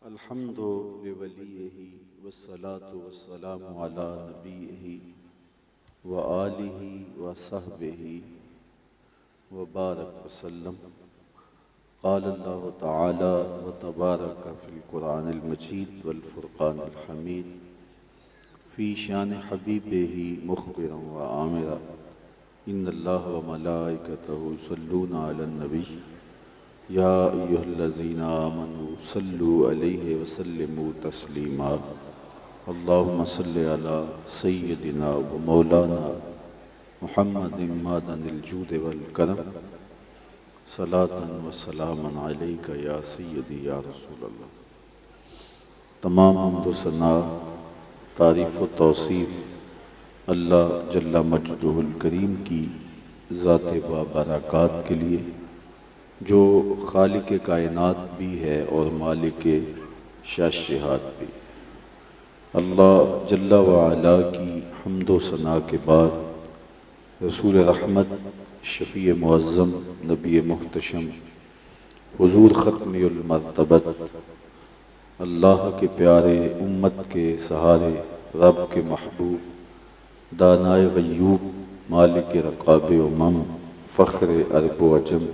الحمد لولیہ والصلاة والسلام علی نبیہ وآلہ وصحبہ وبارک وسلم۔ قال اللہ تعالی وتبارک فی القرآن المجید والفرقان الحمید فی شان حبیبہ مخبرا وآمرا ان اللہ وملائکتہ یصلون علی النبی یا ایہا الذین آمنوا صلوا علیہ وسلموا تسلیما۔ اللہم صلی علی سیدنا و مولانا محمد معدن الجود والکرم صلاة و سلاما علیک یا سیدی یا رسول اللہ۔ تمام حمد و ثنا، تعریف و توصیف اللہ جل مجدہ الکریم کی ذات بابرکات کے لیے، جو خالق کائنات بھی ہے اور مالک شاشہات بھی۔ اللہ جل وعلا کی حمد و ثنا کے بعد رسول رحمت، شفیع معظم، نبی محتشم، حضور ختم المرتبت، اللہ کے پیارے، امت کے سہارے، رب کے محبوب، دانائے غیوب، مالک رقاب امم، فخر عرب و عجم،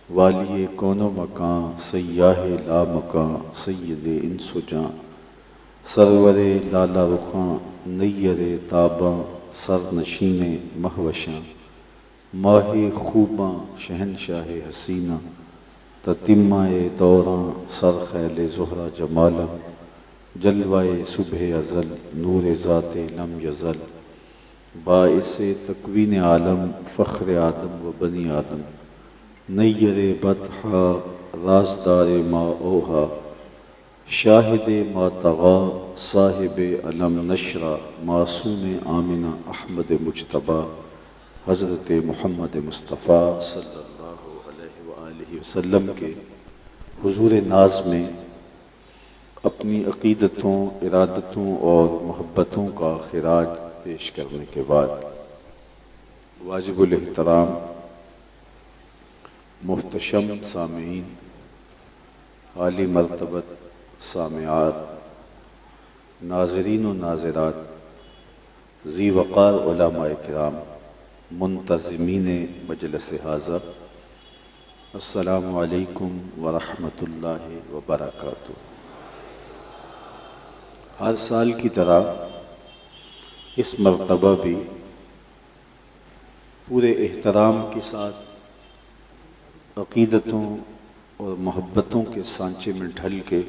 والی کون و مکان، سیاہ لا مکان، سید انس و جاں، سرور لالا رخاں، نیر تاباں، سر نشین مہوشاں، ماہ خوباں، شہنشاہ حسینہ، تتمہ دوراں، سر خیل زہرہ جمالاں، جلوہ صبح ازل، نور ذات لم یزل، باعث تکوین عالم، فخر آدم و بنی آدم، نیر بطحا، رازدار ما اوہا، شاہد ما طغا، صاحب علم نشرہ، معصوم آمنہ احمد مجتبیٰ، حضرت محمد مصطفیٰ صلی اللہ علیہ وآلہ وسلم کے حضور ناز میں اپنی عقیدتوں، ارادتوں اور محبتوں کا خراج پیش کرنے کے بعد، واجب الاحترام محتشم سامعین، عالی مرتبت سامعات، ناظرین و ناظرات، ذی وقار علماء کرام، منتظمین مجلس ھذا، السلام علیکم ورحمۃ اللہ وبرکاتہ۔ ہر سال کی طرح اس مرتبہ بھی پورے احترام کے ساتھ عقیدتوں اور محبتوں کے سانچے میں ڈھل کے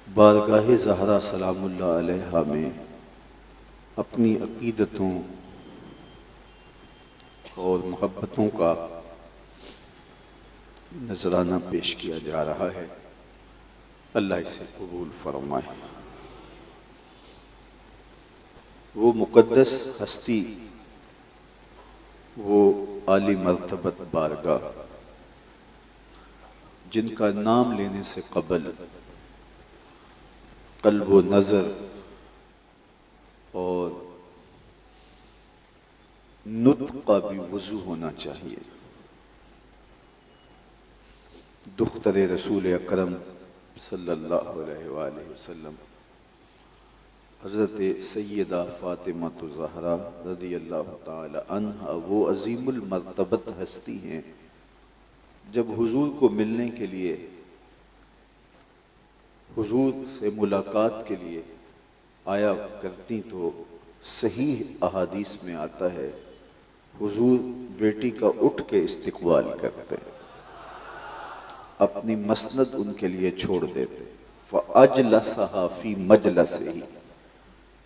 بارگاہ زہرا سلام اللہ علیہا میں اپنی عقیدتوں اور محبتوں کا نذرانہ پیش کیا جا رہا ہے۔ اللہ اسے قبول فرمائے۔ وہ مقدس ہستی، وہ عالی مرتبت بارگاہ، جن کا نام لینے سے قبل قلب و نظر اور نطق کا بھی وضو ہونا چاہیے۔ دختر رسول اکرم صلی اللہ علیہ وآلہ وسلم، حضرت سیدہ فاطمہ الزہرا رضی اللہ تعالی عنہا، وہ عظیم المرتبت ہستی ہیں، جب حضور کو ملنے کے لیے، حضور سے ملاقات کے لیے آیا کرتی تو صحیح احادیث میں آتا ہے حضور بیٹی کا اٹھ کے استقبال کرتے، اپنی مسند ان کے لیے چھوڑ دیتے، فَأَجْلَسَهَا فِي مَجْلَسِهِ،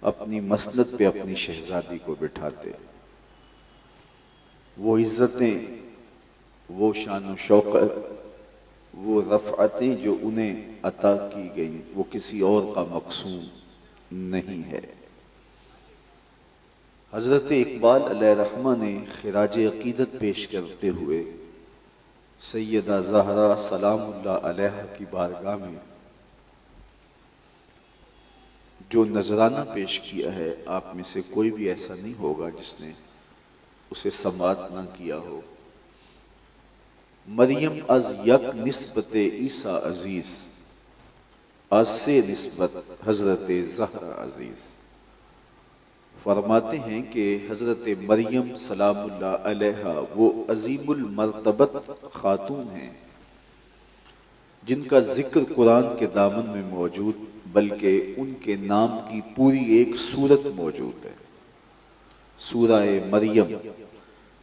اپنی مسند پہ اپنی شہزادی کو بٹھاتے۔ وہ عزتیں، وہ شان و شوکت، وہ رفعتیں جو انہیں عطا کی گئیں، وہ کسی اور کا مقصود نہیں ہے۔ حضرت اقبال علیہ رحمہ نے خراج عقیدت پیش کرتے ہوئے سیدہ زہرا سلام اللہ علیہا کی بارگاہ میں جو نذرانہ پیش کیا ہے، آپ میں سے کوئی بھی ایسا نہیں ہوگا جس نے اسے سماعت نہ کیا ہو۔ مریم از یک نسبت عیسیٰ عزیز، آج سے نسبت حضرت زہرا عزیز فرماتے ہیں کہ حضرت مریم سلام اللہ علیہا وہ عظیم المرتبت خاتون ہیں جن کا ذکر قرآن کے دامن میں موجود، بلکہ ان کے نام کی پوری ایک سورت موجود ہے۔ سورہ مریم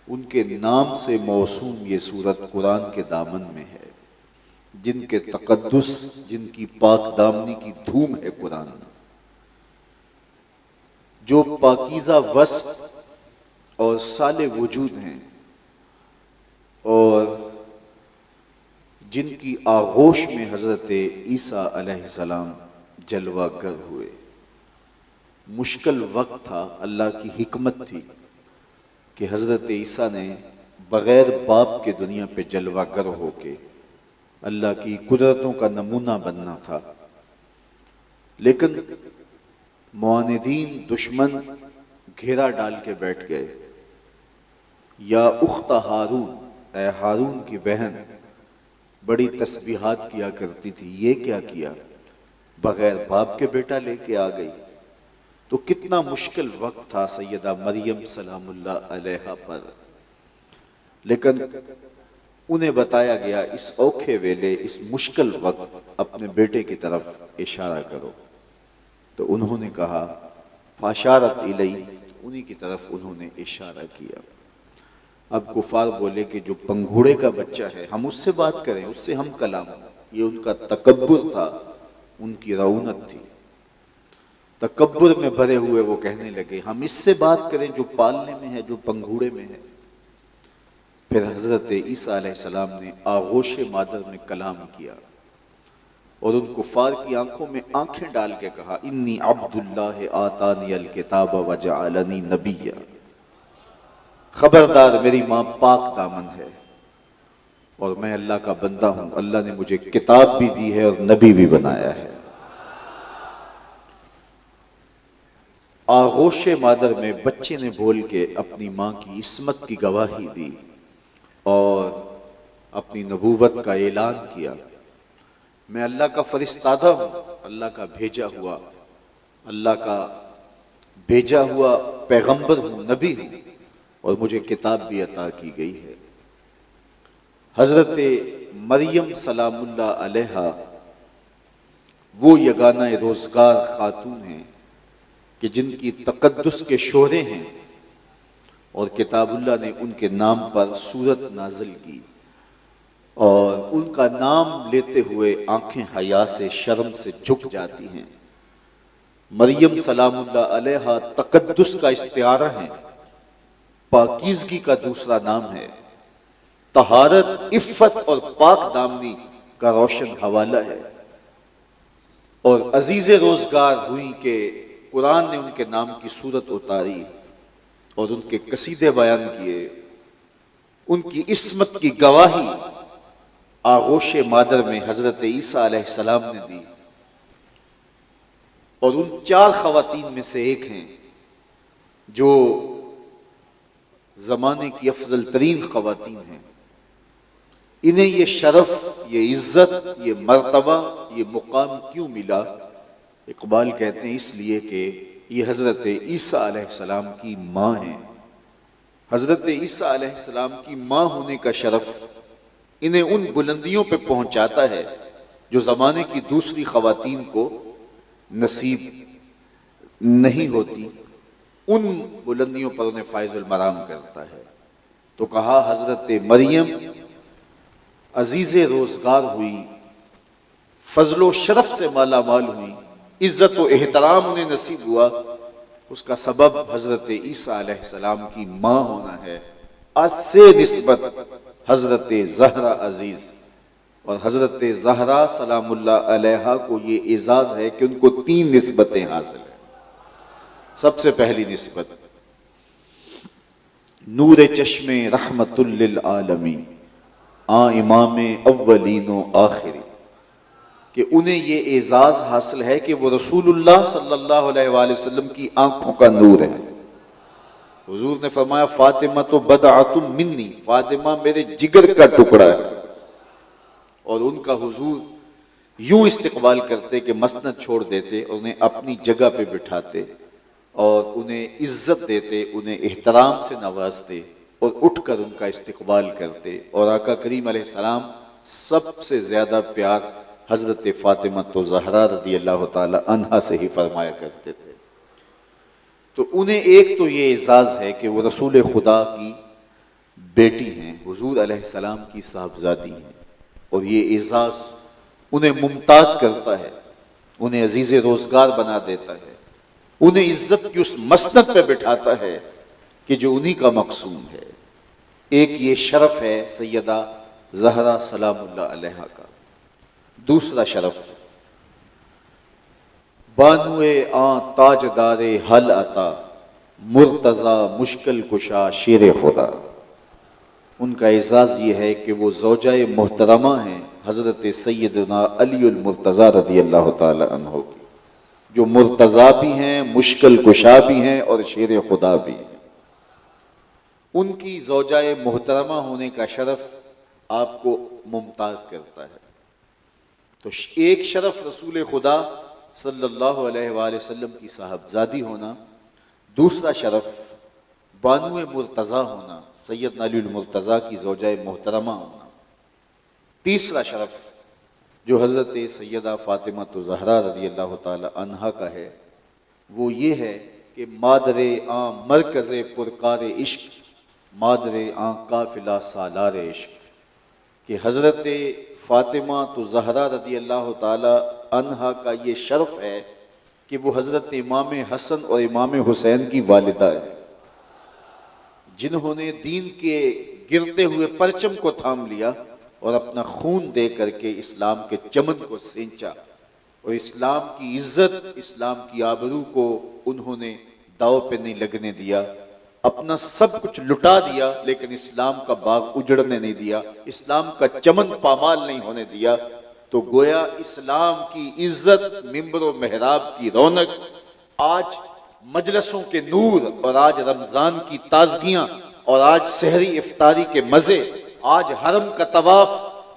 ان کے نام سے موسوم یہ سورت قرآن کے دامن میں ہے، جن کے تقدس، جن کی پاک دامنی کی دھوم ہے قرآن میں، جو پاکیزہ وصف اور صالح وجود ہیں، اور جن کی آغوش میں حضرت عیسیٰ علیہ السلام جلوہ گر ہوئے۔ مشکل وقت تھا، اللہ کی حکمت تھی کہ حضرت عیسیٰ نے بغیر باپ کے دنیا پہ جلوہ گر ہو کے اللہ کی قدرتوں کا نمونہ بننا تھا، لیکن معاندین دشمن گھیرا ڈال کے بیٹھ گئے۔ یا اخت ہارون، اے ہارون کی بہن، بڑی تسبیحات کیا کرتی تھی، یہ کیا کیا؟ بغیر باپ کے بیٹا لے کے آ گئی۔ تو کتنا مشکل وقت تھا سیدہ مریم سلام اللہ علیہا پر، لیکن انہیں بتایا گیا اس اوکھے ویلے، اس مشکل وقت اپنے بیٹے کی طرف اشارہ کرو۔ تو انہوں نے کہا فاشارت الی، انہی کی طرف انہوں نے اشارہ کیا۔ اب کفار بولے کہ جو پنگھوڑے کا بچہ ہے ہم اس سے بات کریں، اس سے ہم کلام، یہ ان کا تکبر تھا، ان کی رعونت تھی۔ تکبر میں بھرے ہوئے وہ کہنے لگے ہم اس سے بات کریں جو پالنے میں ہے، جو پنگھوڑے میں ہے۔ پھر حضرت عیسیٰ علیہ السلام نے آغوش مادر میں کلام کیا اور ان کفار کی آنکھوں میں آنکھیں ڈال کے کہا انی عبد اللہ آتانی الکتاب وجعلنی نبیا، خبردار میری ماں پاک دامن ہے اور میں اللہ کا بندہ ہوں، اللہ نے مجھے کتاب بھی دی ہے اور نبی بھی بنایا ہے۔ آغوش مادر میں بچے نے بول کے اپنی ماں کی عصمت کی گواہی دی اور اپنی نبوت کا اعلان کیا۔ میں اللہ کا فرستادہ ہوں، اللہ کا بھیجا ہوا، اللہ کا بھیجا ہوا پیغمبر ہوں، نبی ہوں، اور مجھے کتاب بھی عطا کی گئی ہے۔ حضرت مریم سلام اللہ علیہا وہ یگانہ روزگار خاتون ہیں کہ جن کی تقدس کے شعرے ہیں، اور کتاب اللہ نے ان کے نام پر سورت نازل کی، اور ان کا نام لیتے ہوئے آنکھیں حیا سے، شرم سے جھک جاتی ہیں۔ مریم سلام اللہ علیہا تقدس کا استعارہ ہیں، پاکیزگی کا دوسرا نام ہے، طہارت، عفت اور پاک دامنی کا روشن حوالہ ہے، اور عزیز روزگار ہوئی کہ قرآن نے ان کے نام کی صورت اتاری اور ان کے قصیدے بیان کیے، ان کی عصمت کی گواہی آغوش مادر میں حضرت عیسیٰ علیہ السلام نے دی، اور ان 4 خواتین میں سے ایک ہیں جو زمانے کی افضل ترین خواتین ہیں۔ انہیں یہ شرف، یہ عزت، یہ مرتبہ، یہ مقام کیوں ملا؟ اقبال کہتے ہیں اس لیے کہ یہ حضرت عیسیٰ علیہ السلام کی ماں ہیں۔ حضرت عیسیٰ علیہ السلام کی ماں ہونے کا شرف انہیں ان بلندیوں پہ پہنچاتا ہے جو زمانے کی دوسری خواتین کو نصیب نہیں ہوتی، ان بلندیوں پر انہیں فائز المرام کرتا ہے۔ تو کہا حضرت مریم عزیز روزگار ہوئی، فضل و شرف سے مالا مال ہوئی، عزت و احترام انہیں نصیب ہوا، اس کا سبب حضرت عیسیٰ علیہ السلام کی ماں ہونا ہے۔ آج سے نسبت حضرت زہرا عزیز اور حضرت زہرا سلام اللہ علیہا کو یہ اعزاز ہے کہ ان کو 3 نسبتیں حاصل ہیں۔ سب سے پہلی نسبت نور چشم رحمت للعالمین، امام اولین و آخری، کہ انہیں یہ اعزاز حاصل ہے کہ وہ رسول اللہ صلی اللہ علیہ وآلہ وسلم کی آنکھوں کا نور ہے۔ حضور نے فرمایا فاطمہ تو بدعۃ منی، فاطمہ میرے جگر کا ٹکڑا ہے، اور ان کا حضور یوں استقبال کرتے کہ مسند چھوڑ دیتے، انہیں اپنی جگہ پہ بٹھاتے اور انہیں عزت دیتے، انہیں احترام سے نوازتے اور اٹھ کر ان کا استقبال کرتے۔ اور آقا کریم علیہ السلام سب سے زیادہ پیار حضرت فاطمہ زہرا رضی اللہ تعالی عنہا سے ہی فرمایا کرتے تھے۔ تو انہیں ایک تو یہ اعزاز ہے کہ وہ رسول خدا کی بیٹی ہیں، حضور علیہ السلام کی صاحبزادی ہیں، اور یہ اعزاز انہیں ممتاز کرتا ہے، انہیں عزیز روزگار بنا دیتا ہے، انہیں عزت کی اس مسند پہ بٹھاتا ہے کہ جو انہی کا مقصوم ہے۔ ایک یہ شرف ہے سیدہ زہرا سلام اللہ علیہا کا۔ دوسرا شرف بانوے آں تاجدار حل عطا، مرتضی مشکل کشا شیر خدا۔ ان کا اعزاز یہ ہے کہ وہ زوجہ محترمہ ہیں حضرت سیدنا علی المرتضی رضی اللہ تعالی عنہ کی، جو مرتضی بھی ہیں، مشکل کشا بھی ہیں اور شیر خدا بھی ہیں۔ ان کی زوجہ محترمہ ہونے کا شرف آپ کو ممتاز کرتا ہے۔ تو ایک شرف رسول خدا صلی اللہ علیہ وآلہ وسلم کی صاحبزادی ہونا، دوسرا شرف بانو مرتضی ہونا، سیدنا علی المرتضی کی زوجہ محترمہ ہونا، تیسرا شرف جو حضرت سیدہ فاطمہ زہرا رضی اللہ تعالی عنہا کا ہے، وہ یہ ہے کہ مادر آں مرکز پرکار عشق، مادر آں قافلہ سالار عشق، کہ حضرت فاطمہ زہرا رضی اللہ تعالی عنہا کا یہ شرف ہے کہ وہ حضرت امام حسن اور امام حسین کی والدہ ہے، جنہوں نے دین کے گرتے ہوئے پرچم کو تھام لیا اور اپنا خون دے کر کے اسلام کے چمن کو سینچا، اور اسلام کی عزت، اسلام کی آبرو کو انہوں نے داؤ پہ نہیں لگنے دیا، اپنا سب کچھ لٹا دیا، لیکن اسلام کا باغ اجڑنے نہیں دیا، اسلام کا چمن پامال نہیں ہونے دیا۔ تو گویا اسلام کی عزت، منبر و محراب کی رونق، آج مجلسوں کے نور، اور آج رمضان کی تازگیاں، اور آج سحری افطاری کے مزے، آج حرم کا طواف،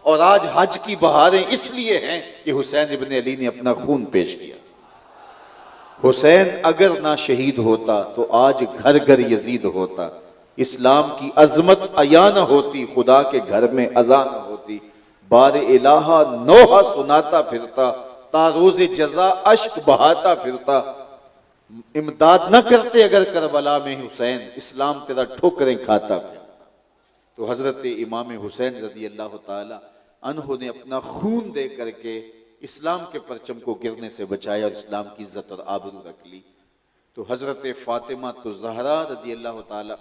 اور آج حج کی بہاریں اس لیے ہیں کہ حسین ابن علی نے اپنا خون پیش کیا۔ حسین اگر نہ شہید ہوتا تو آج گھر گھر یزید ہوتا، اسلام کی عظمت عیاں نہ ہوتی، خدا کے گھر میں اذان نہ ہوتی، بار الہا نوحہ سناتا پھرتا، تا روز جزا اشک بہاتا پھرتا، امداد نہ کرتے اگر کربلا میں حسین، اسلام تیرا ٹھوکریں کھاتا پھرتا۔ تو حضرت امام حسین رضی اللہ تعالی عنہ نے اپنا خون دے کر کے اسلام کے پرچم کو گرنے سے بچایا اور اسلام کی عزت اور آبرو رکھ لی۔ تو حضرت فاطمہ زہرا رضی اللہ تعالی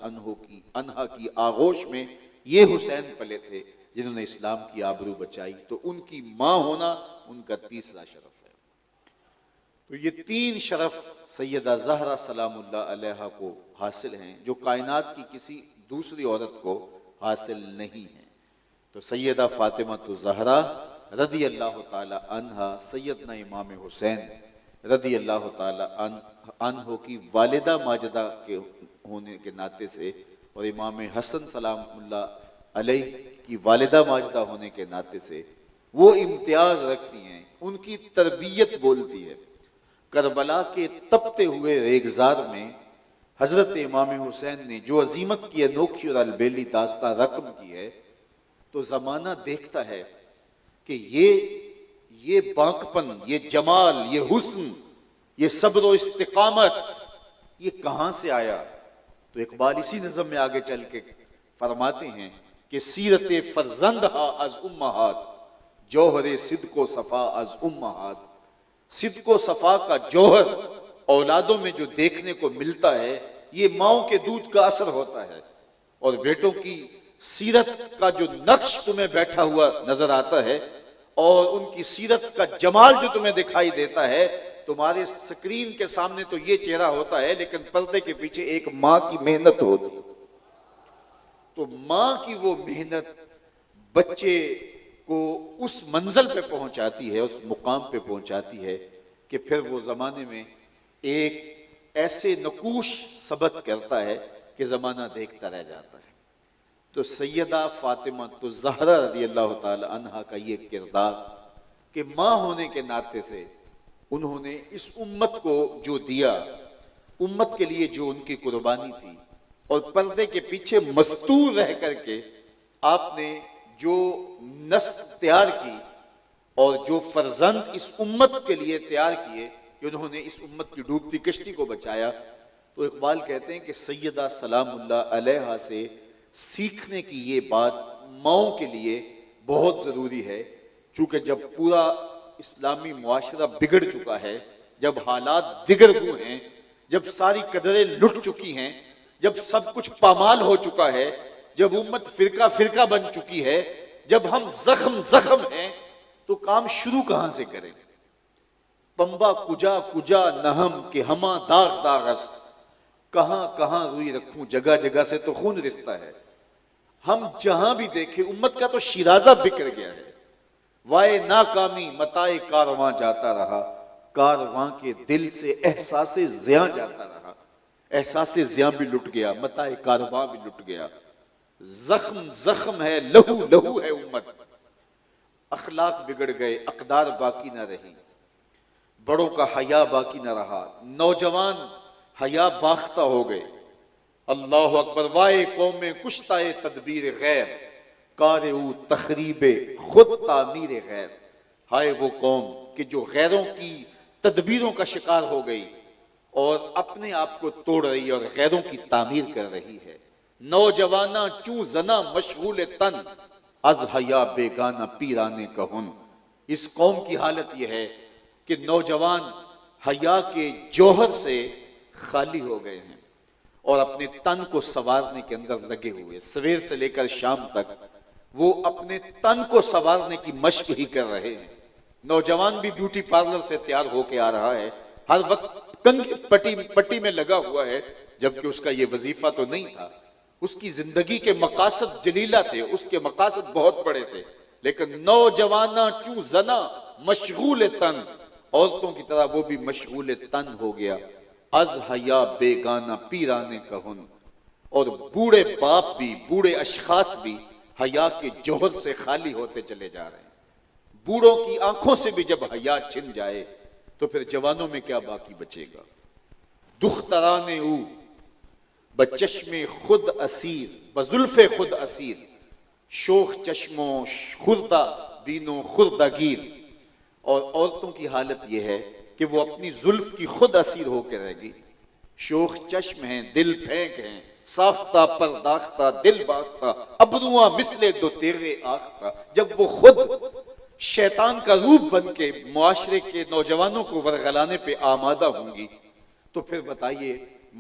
عنہا کی آغوش میں یہ حسین پلے تھے جنہوں نے اسلام کی آبرو بچائی، تو ان کی ماں ہونا ان کا تیسرا شرف ہے۔ تو یہ تین شرف سیدہ زہرا سلام اللہ علیہا کو حاصل ہیں، جو کائنات کی کسی دوسری عورت کو حاصل نہیں ہیں۔ تو سیدہ فاطمہ زہرا رضی اللہ تعالی عنہا سیدنا امام حسین رضی اللہ تعالی عنہ کی والدہ ماجدہ کے ہونے کے ناطے سے، اور امام حسن سلام اللہ علیہ کی والدہ ماجدہ ہونے کے ناطے سے وہ امتیاز رکھتی ہیں، ان کی تربیت بولتی ہے۔ کربلا کے تپتے ہوئے ریگزار میں حضرت امام حسین نے جو عظیمت کی انوکھی اور البیلی داستان رقم کی ہے، تو زمانہ دیکھتا ہے کہ یہ بانکپن، یہ جمال، یہ حسن، یہ صبر و استقامت، یہ کہاں سے آیا؟ تو اقبال اسی نظم میں آگے چل کے فرماتے ہیں کہ سیرت فرزندہا از امہات، جوہر صدق و صفا از امہات۔ صدق و صفا کا جوہر اولادوں میں جو دیکھنے کو ملتا ہے، یہ ماؤں کے دودھ کا اثر ہوتا ہے، اور بیٹوں کی سیرت کا جو نقش تمہیں بیٹھا ہوا نظر آتا ہے، اور ان کی سیرت کا جمال جو تمہیں دکھائی دیتا ہے، تمہارے سکرین کے سامنے تو یہ چہرہ ہوتا ہے، لیکن پردے کے پیچھے ایک ماں کی محنت ہوتی ہے۔ تو ماں کی وہ محنت بچے کو اس منزل پہ پہنچاتی ہے، اس مقام پہ پہنچاتی ہے کہ پھر وہ زمانے میں ایک ایسے نقوش ثبت کرتا ہے کہ زمانہ دیکھتا رہ جاتا ہے۔ تو سیدہ فاطمہ زہرا رضی اللہ تعالی عنہا کا یہ کردار کہ ماں ہونے کے ناطے سے انہوں نے اس امت کو جو دیا، امت کے لیے جو ان کی قربانی تھی، اور پردے کے پیچھے مستور رہ کر کے آپ نے جو نسل تیار کی اور جو فرزند اس امت کے لیے تیار کیے کہ انہوں نے اس امت کی ڈوبتی کشتی کو بچایا، تو اقبال کہتے ہیں کہ سیدہ سلام اللہ علیہا سے سیکھنے کی یہ بات ماؤں کے لیے بہت ضروری ہے، چونکہ جب پورا اسلامی معاشرہ بگڑ چکا ہے، جب حالات دگرگوں ہیں، جب ساری قدریں لٹ چکی ہیں، جب سب کچھ پامال ہو چکا ہے، جب امت فرقہ فرقہ بن چکی ہے، جب ہم زخم زخم ہیں، تو کام شروع کہاں سے کریں؟ پمبا کجا کجا نہم کہ ہما داغ داغ است، کہاں کہاں روئی رکھوں جگہ جگہ سے تو خون رستا ہے۔ ہم جہاں بھی دیکھیں امت کا تو شیرازہ بکھر گیا ہے۔ وائے ناکامی متائے کارواں جاتا رہا، کارواں کے دل سے احساس زیاں جاتا رہا، احساس زیاں بھی لٹ گیا، متائے کارواں بھی لٹ گیا۔ زخم زخم ہے، لہو لہو ہے امت، اخلاق بگڑ گئے، اقدار باقی نہ رہی، بڑوں کا حیا باقی نہ رہا، نوجوان حیا باختہ ہو گئے۔ اللہ اکبر، وائے قوم کشتائے تدبیر غیر، کار او تخریب خود تعمیر غیر۔ ہائے وہ قوم کہ جو غیروں کی تدبیروں کا شکار ہو گئی اور اپنے آپ کو توڑ رہی ہے اور غیروں کی تعمیر کر رہی ہے۔ نوجوانہ چوں زنا مشغول تن، از حیا بیگانہ پیرانے کہن۔ اس قوم کی حالت یہ ہے کہ نوجوان حیا کے جوہر سے خالی ہو گئے ہیں اور اپنے تن کو سنوارنے کے اندر لگے ہوئے، سویر سے لے کر شام تک وہ اپنے تن کو سنوارنے کی مشق ہی کر رہے ہیں۔ نوجوان بھی بیوٹی پارلر سے تیار ہو کے آ رہا ہے، ہر وقت کنگھی پٹی میں لگا ہوا ہے، جبکہ اس کا یہ وظیفہ تو نہیں تھا۔ اس کی زندگی کے مقاصد جلیلہ تھے، اس کے مقاصد بہت بڑے تھے، لیکن نوجوانہ چوں زنا مشغول تن، عورتوں کی طرح وہ بھی مشغول تن ہو گیا۔ از حیا بیگانہ پیرانے کہن، اور بوڑھے باپ بھی، بوڑھے اشخاص بھی حیا کے جوہر سے خالی ہوتے چلے جا رہے ہیں۔ بوڑھوں کی آنکھوں سے بھی جب حیا چھن جائے تو پھر جوانوں میں کیا باقی بچے گا؟ دختران او بچشم خود اسیر، بزلف خود اسیر، شوخ چشموں خردہ بینوں خردہ گیر۔ اور عورتوں کی حالت یہ ہے کہ وہ اپنی زلف کی خود اسیر ہو کے رہ گی، شوخ چشم ہیں، دل پھینک ہیں، ساختہ پرداختہ دل باختہ، ابروواں مثل دو تیغے آختہ۔ جب وہ خود شیطان کا روپ بن کے معاشرے کے نوجوانوں کو ورغلانے پہ آمادہ ہوں گی تو پھر بتائیے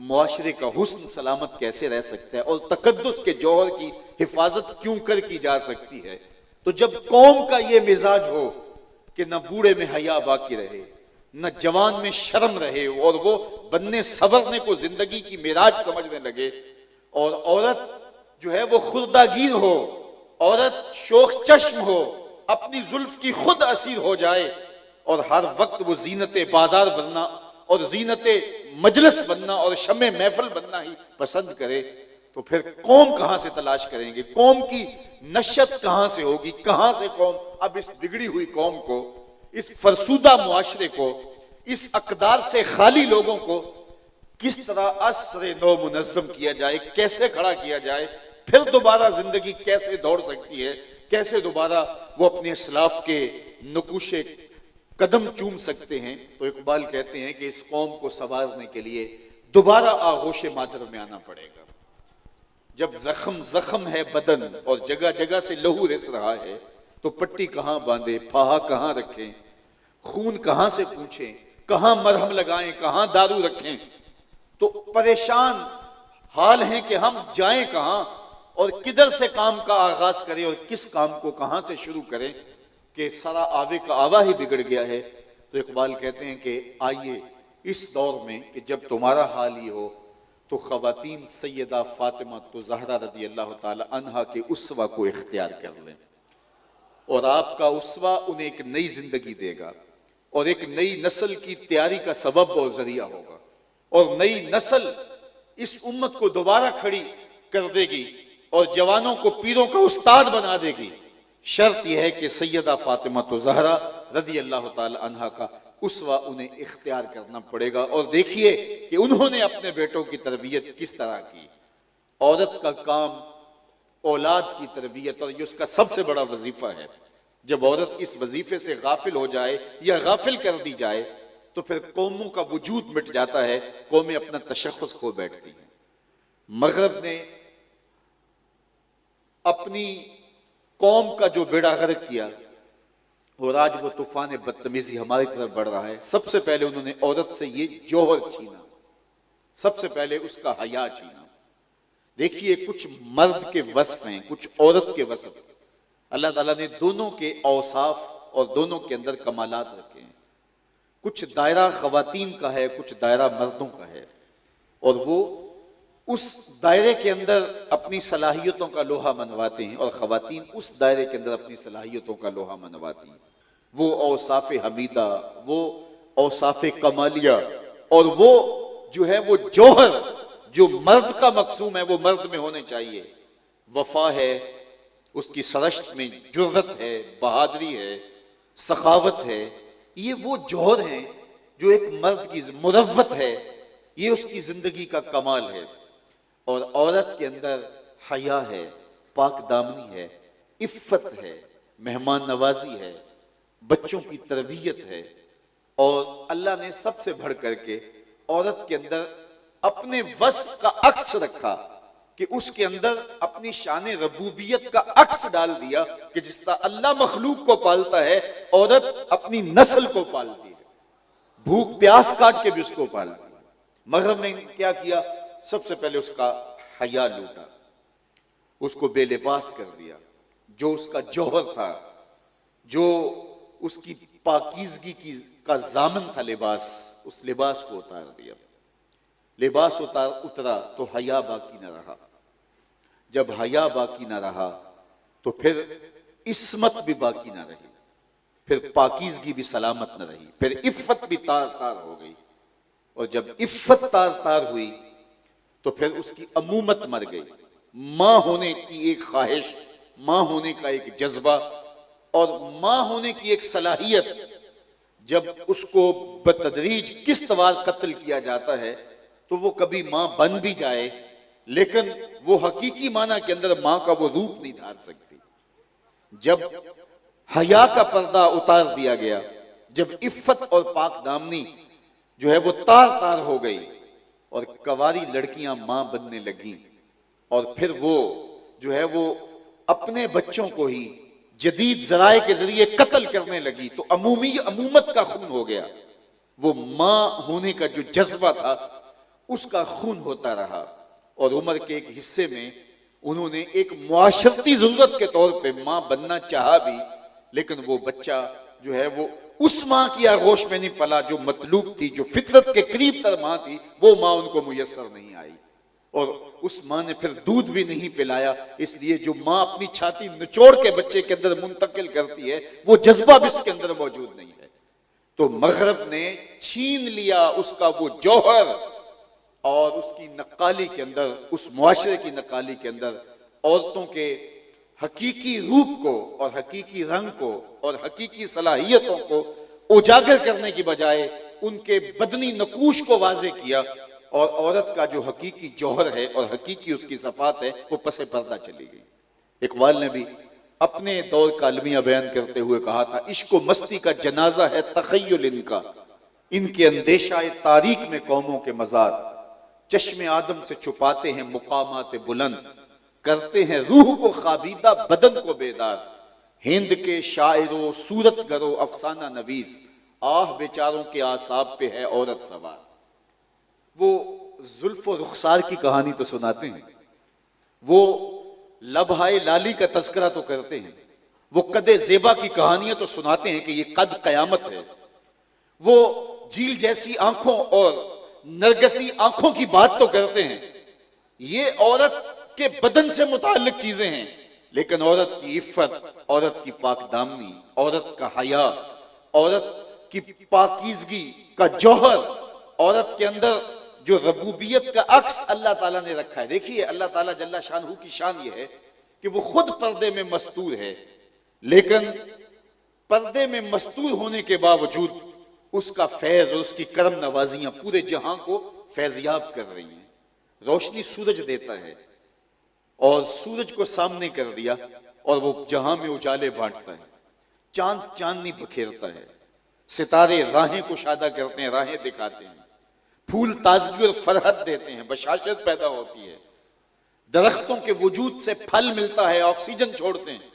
معاشرے کا حسن سلامت کیسے رہ سکتا ہے اور تقدس کے جوہر کی حفاظت کیوں کی جا سکتی ہے؟ تو جب قوم کا یہ مزاج ہو کہ نہ بوڑھے میں حیا باقی رہے، نہ جوان میں شرم رہے، اور وہ بننے سنورنے کو زندگی کی معراج سمجھنے لگے، اور عورت جو ہے وہ خردہ گیر ہو، عورت شوخ چشم ہو، اپنی زلف کی خود اسیر ہو جائے، اور ہر وقت وہ زینت بازار بننا اور زینت مجلس بننا اور شمع محفل بننا ہی پسند کرے، تو پھر قوم کہاں سے تلاش کریں گے؟ قوم کی نشت کہاں سے ہوگی؟ کہاں سے قوم اب اس بگڑی ہوئی قوم کو، اس فرسودہ معاشرے کو، اس اقدار سے خالی لوگوں کو کس طرح عصر نو منظم کیا جائے، کیسے کھڑا کیا جائے، پھر دوبارہ زندگی کیسے دوڑ سکتی ہے، کیسے دوبارہ وہ اپنے اسلاف کے نقوش قدم چوم سکتے ہیں؟ تو اقبال کہتے ہیں کہ اس قوم کو سنوارنے کے لیے دوبارہ آغوش مادر میں آنا پڑے گا۔ جب زخم زخم ہے بدن اور جگہ جگہ سے لہو رس رہا ہے تو پٹی کہاں باندھے، پھاہا کہاں رکھیں، خون کہاں سے پوچھیں، کہاں مرہم لگائیں، کہاں دارو رکھیں؟ تو پریشان حال ہیں کہ ہم جائیں کہاں اور کدھر سے کام کا آغاز کریں اور کس کام کو کہاں سے شروع کریں کہ سارا آوے کا آوا ہی بگڑ گیا ہے۔ تو اقبال کہتے ہیں کہ آئیے اس دور میں کہ جب تمہارا حال ہی ہو تو خواتین سیدہ فاطمہ تو زہرا رضی اللہ تعالی عنہا کے اسوہ کو اختیار کر لیں، اور آپ کا اسوہ انہیں ایک نئی زندگی دے گا اور ایک نئی نسل کی تیاری کا سبب اور ذریعہ ہوگا، اور نئی نسل اس امت کو دوبارہ کھڑی کر دے گی اور جوانوں کو پیروں کا استاد بنا دے گی۔ شرط یہ ہے کہ سیدہ فاطمہ تو زہرا رضی اللہ تعالی عنہا کا اسوہ انہیں اختیار کرنا پڑے گا۔ اور دیکھیے کہ انہوں نے اپنے بیٹوں کی تربیت کس طرح کی۔ عورت کا کام اولاد کی تربیت، اور یہ اس کا سب سے بڑا وظیفہ ہے۔ جب عورت اس وظیفے سے غافل ہو جائے یا غافل کر دی جائے تو پھر قوموں کا وجود مٹ جاتا ہے، قومیں اپنا تشخص کھو بیٹھتی ہیں۔ مغرب نے اپنی قوم کا جو بیڑا غرق کیا، اور آج وہ طوفان بدتمیزی ہماری طرف بڑھ رہا ہے، سب سے پہلے انہوں نے عورت سے یہ جوہر چھینا، سب سے پہلے اس کا حیا چھینا۔ دیکھیے کچھ مرد کے وصف ہیں، کچھ عورت کے وصف۔ اللہ تعالیٰ نے دونوں کے اوصاف اور دونوں کے اندر کمالات رکھے ہیں۔ کچھ دائرہ خواتین کا ہے، کچھ دائرہ مردوں کا ہے، اور وہ اس دائرے کے اندر اپنی صلاحیتوں کا لوہا منواتے ہیں، اور خواتین اس دائرے کے اندر اپنی صلاحیتوں کا لوہا منواتی ہیں۔ وہ اوصاف حمیدہ، وہ اوصاف کمالیہ، اور وہ جو ہے وہ جوہر جو مرد کا مقصوم ہے وہ مرد میں ہونے چاہیے۔ وفا ہے، اس کی سرشت میں جرأت ہے، بہادری ہے، سخاوت ہے، یہ وہ جوہر ہیں جو ایک مرد کی مروت ہے، یہ اس کی زندگی کا کمال ہے۔ اور عورت کے اندر حیا ہے، پاک دامنی ہے، عفت ہے، مہمان نوازی ہے، بچوں کی تربیت ہے، اور اللہ نے سب سے بڑھ کر کے عورت کے اندر اپنے وصف کا عکس رکھا کہ اس کے اندر اپنی شان ربوبیت کا عکس ڈال دیا کہ جس طرح اللہ مخلوق کو پالتا ہے، عورت اپنی نسل کو پالتی ہے، بھوک پیاس کاٹ کے بھی اس کو پالتی ہے۔ مغرب نے کیا کیا؟ سب سے پہلے اس کا حیا لوٹا، اس کو بے لباس کر دیا، جو اس کا جوہر تھا، جو اس کی پاکیزگی کا ضامن تھا لباس، اس لباس کو اتار دیا۔ لباس اترا تو حیا باقی نہ رہا، جب حیا باقی نہ رہا تو پھر عصمت بھی باقی نہ رہی، پھر پاکیزگی بھی سلامت نہ رہی، پھر عفت بھی تار تار ہو گئی، اور جب عفت تار تار ہوئی تو پھر اس کی امومت مر گئی۔ ماں ہونے کی ایک خواہش، ماں ہونے کا ایک جذبہ، اور ماں ہونے کی ایک صلاحیت جب اس کو بتدریج قسطوار قتل کیا جاتا ہے تو وہ کبھی ماں بن بھی جائے لیکن وہ حقیقی معنی کے اندر ماں کا وہ روپ نہیں دھار سکتی۔ جب حیا کا پردہ اتار دیا گیا، جب عفت اور پاک دامنی جو ہے وہ تار تار ہو گئی اور کواری لڑکیاں ماں بننے لگیں، اور پھر وہ جو ہے وہ اپنے بچوں کو ہی جدید ذرائع کے ذریعے قتل کرنے لگی، تو امومت کا خون ہو گیا۔ وہ ماں ہونے کا جو جذبہ تھا اس کا خون ہوتا رہا، اور عمر کے ایک حصے میں انہوں نے ایک معاشرتی ضرورت کے طور پہ ماں بننا چاہا بھی، لیکن وہ بچہ جو ہے وہ اس ماں کی آغوش میں نہیں پلا جو مطلوب تھی، جو فطرت کے قریب تر ماں تھی، وہ ماں ان کو میسر نہیں آئی، اور اس ماں نے پھر دودھ بھی نہیں پلایا۔ اس لیے جو ماں اپنی چھاتی نچوڑ کے بچے کے اندر منتقل کرتی ہے وہ جذبہ بھی اس کے اندر موجود نہیں ہے۔ تو مغرب نے چھین لیا اس کا وہ جوہر، اور اس کی نقالی کے اندر، اس معاشرے کی نقالی کے اندر عورتوں کے حقیقی روپ کو اور حقیقی رنگ کو اور حقیقی صلاحیتوں کو اجاگر کرنے کی بجائے ان کے بدنی نقوش کو واضح کیا، اور عورت کا جو حقیقی جوہر ہے اور حقیقی اس کی صفات ہے وہ پس پردہ چلی گئی۔ اقبال نے بھی اپنے دور کا المیہ بیان کرتے ہوئے کہا تھا، عشق و مستی کا جنازہ ہے تخیل ان کا، ان کے اندیشہ تاریک میں قوموں کے مزار، چشم آدم سے چھپاتے ہیں مقامات بلند، کرتے ہیں روح کو خوابیدہ بدن کو بیدار، ہند کے شاعر و صورت گرو افسانہ نویس، آہ بیچاروں کے اعصاب پہ ہے عورت سوار۔ وہ زلف و رخسار کی کہانی تو سناتے ہیں، وہ لبہائے لالی کا تذکرہ تو کرتے ہیں، وہ قد زیبا کی کہانیاں تو سناتے ہیں کہ یہ قد قیامت ہے، وہ جھیل جیسی آنکھوں اور نرگسی آنکھوں کی بات تو کرتے ہیں، یہ عورت کے بدن سے متعلق چیزیں ہیں، لیکن عورت کی عفت، عورت کی پاک دامنی، عورت کا حیا، عورت کی پاکیزگی کا جوہر، عورت کے اندر جو ربوبیت کا عکس اللہ تعالیٰ نے رکھا ہے۔ دیکھیے اللہ تعالیٰ جل شانہ کی شان یہ ہے کہ وہ خود پردے میں مستور ہے، لیکن پردے میں مستور ہونے کے باوجود اس کا فیض اور اس کی کرم نوازیاں پورے جہاں کو فیضیاب کر رہی ہیں. روشنی سورج دیتا ہے اور سورج کو سامنے کر دیا اور وہ جہاں میں اجالے بانٹتا ہے. چاند چاندنی بکھیرتا ہے. ستارے راہیں کشادہ کرتے ہیں، راہیں دکھاتے ہیں. پھول تازگی اور فرحت دیتے ہیں، بشاشت پیدا ہوتی ہے. درختوں کے وجود سے پھل ملتا ہے، آکسیجن چھوڑتے ہیں.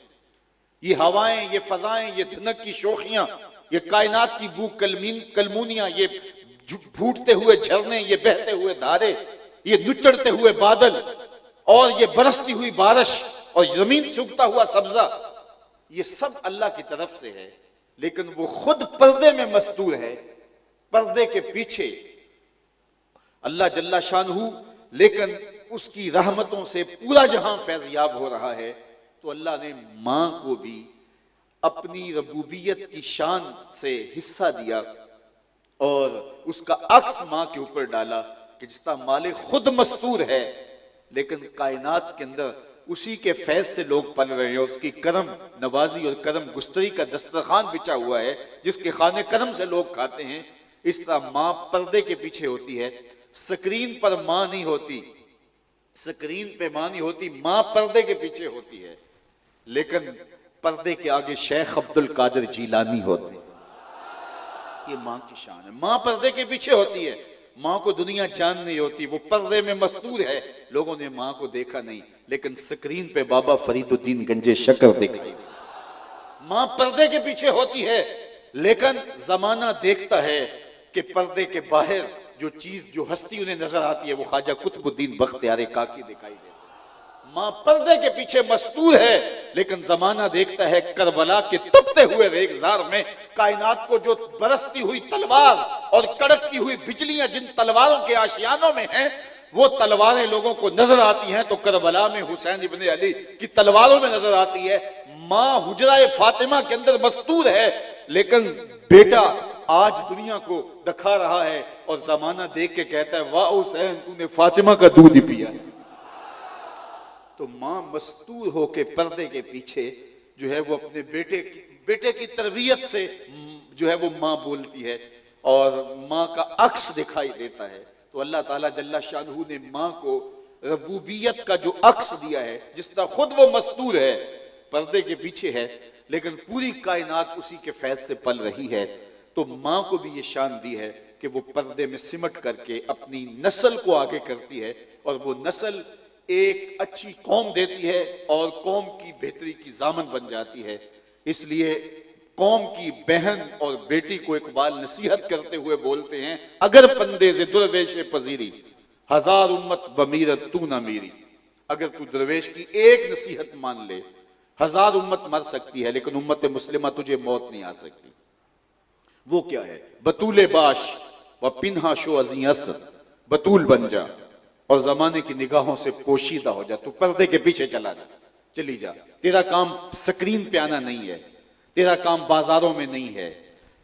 یہ ہوائیں، یہ فضائیں، یہ دھنک کی شوخیاں، یہ کائنات کی بو کلمونیاں، یہ پھوٹتے ہوئے جھرنے، یہ بہتے ہوئے دھارے، یہ نچڑتے ہوئے بادل اور یہ برستی ہوئی بارش اور زمین سے اگتا ہوا سبزہ، یہ سب اللہ کی طرف سے ہے. لیکن وہ خود پردے میں مستور ہے. پردے کے پیچھے اللہ جل شانہ، لیکن اس کی رحمتوں سے پورا جہاں فیضیاب ہو رہا ہے. تو اللہ نے ماں کو بھی اپنی ربوبیت کی شان سے حصہ دیا اور اس کا عکس ماں کے اوپر ڈالا کہ جس طرح مالک خود مستور ہے لیکن کائنات کے اندر اسی کے فیض سے لوگ پل رہے ہیں. اس کی کرم نوازی اور کرم گستری کا دسترخوان بچا ہوا ہے جس کے کھانے کرم سے لوگ کھاتے ہیں. اس طرح ماں پردے کے پیچھے ہوتی ہے. سکرین پر ماں نہیں ہوتی، سکرین پہ ماں نہیں ہوتی، ماں پردے کے پیچھے ہوتی ہے. لیکن پردے کے آگے شیخ عبد القادر جیلانی ہوتے. یہ ماں کی شان ہے. ماں پردے کے پیچھے ہوتی ہے. ماں کو دنیا جان نہیں ہوتی، وہ پردے میں مستور ہے. لوگوں نے ماں کو دیکھا نہیں، لیکن سکرین پہ بابا فرید الدین گنج شکر دکھائی. ماں پردے کے پیچھے ہوتی ہے لیکن زمانہ دیکھتا ہے کہ پردے کے باہر جو چیز، جو ہستی انہیں نظر آتی ہے وہ خواجہ قطب الدین بختیار کاکی دکھائی دیتی. ماں پردے کے پیچھے مستور ہے لیکن زمانہ دیکھتا ہے کربلا کے تپتے ہوئے ریگزار میں کائنات کو جو برستی ہوئی تلوار اور کڑکتی ہوئی بجلیاں جن تلواروں کے آشیانوں میں ہیں وہ تلواریں لوگوں کو نظر آتی ہیں تو کربلا میں حسین ابن علی کی تلواروں میں نظر آتی ہے. ماں حجرہ فاطمہ کے اندر مستور ہے لیکن بیٹا آج دنیا کو دکھا رہا ہے اور زمانہ دیکھ کے کہتا ہے واہ حسین تو نے فاطمہ کا دودھ ہی پیا. تو ماں مستور ہو کے پردے کے پیچھے جو ہے وہ اپنے بیٹے کی تربیت سے جو ہے وہ ماں بولتی ہے اور ماں کا عکس دکھائی دیتا ہے. تو اللہ تعالیٰ جل شانہ نے ماں کو ربوبیت کا جو عکس دیا ہے، جس طرح خود وہ مستور ہے، پردے کے پیچھے ہے لیکن پوری کائنات اسی کے فیض سے پل رہی ہے. تو ماں کو بھی یہ شان دی ہے کہ وہ پردے میں سمٹ کر کے اپنی نسل کو آگے کرتی ہے اور وہ نسل ایک اچھی قوم دیتی ہے اور قوم کی بہتری کی ضامن بن جاتی ہے. اس لیے قوم کی بہن اور بیٹی کو اقبال نصیحت کرتے ہوئے بولتے ہیں اگر پندے سے درویش پذیری ہزار امت بمیرت تو نہ میری. اگر تو درویش کی ایک نصیحت مان لے، ہزار امت مر سکتی ہے لیکن امت مسلمہ تجھے موت نہیں آ سکتی. وہ کیا ہے؟ بطول باش و پنہا شو ازیں اسر، بطول بن جا اور زمانے کی نگاہوں سے پوشیدہ ہو جا. تو پردے کے پیچھے چلی جا. تیرا کام سکرین پہ آنا نہیں ہے، تیرا کام بازاروں میں نہیں ہے،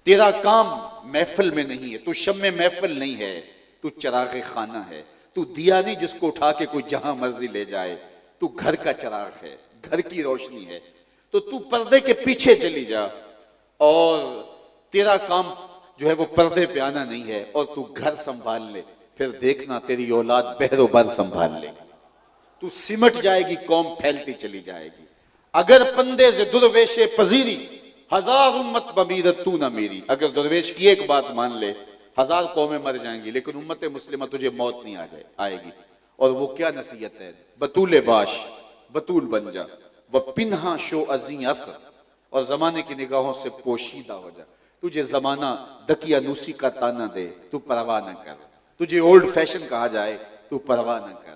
تیرا کام محفل میں نہیں ہے، تو شمع محفل نہیں ہے، تو چراغ خانہ ہے. تو دیا نہیں جس کو اٹھا کے کوئی جہاں مرضی لے جائے، تو گھر کا چراغ ہے، گھر کی روشنی ہے. تو پردے کے پیچھے چلی جا اور تیرا کام جو ہے وہ پردے پہ آنا نہیں ہے اور تو گھر سنبھال لے. پھر دیکھنا تیری اولاد بہر و بر سنبھال لے گی. تو سمٹ جائے گی، قوم پھیلتی چلی جائے گی. اگر پندے سے درویش پذیری ہزار امت بمیرت تو نہ میری. اگر درویش کی ایک بات مان لے، ہزار قومیں مر جائیں گی لیکن امت مسلمہ تجھے موت نہیں آئے گی. اور وہ کیا نصیحت ہے؟ بطول باش، بطول بن جا، وہ پنہا شو ازیں اسر، اور زمانے کی نگاہوں سے پوشیدہ ہو جا. تجھے زمانہ دقیانوسی کا تانا دے تو پرواہ نہ کر. تجھے اولڈ فیشن کہا جائے تو پرواہ نہ کر.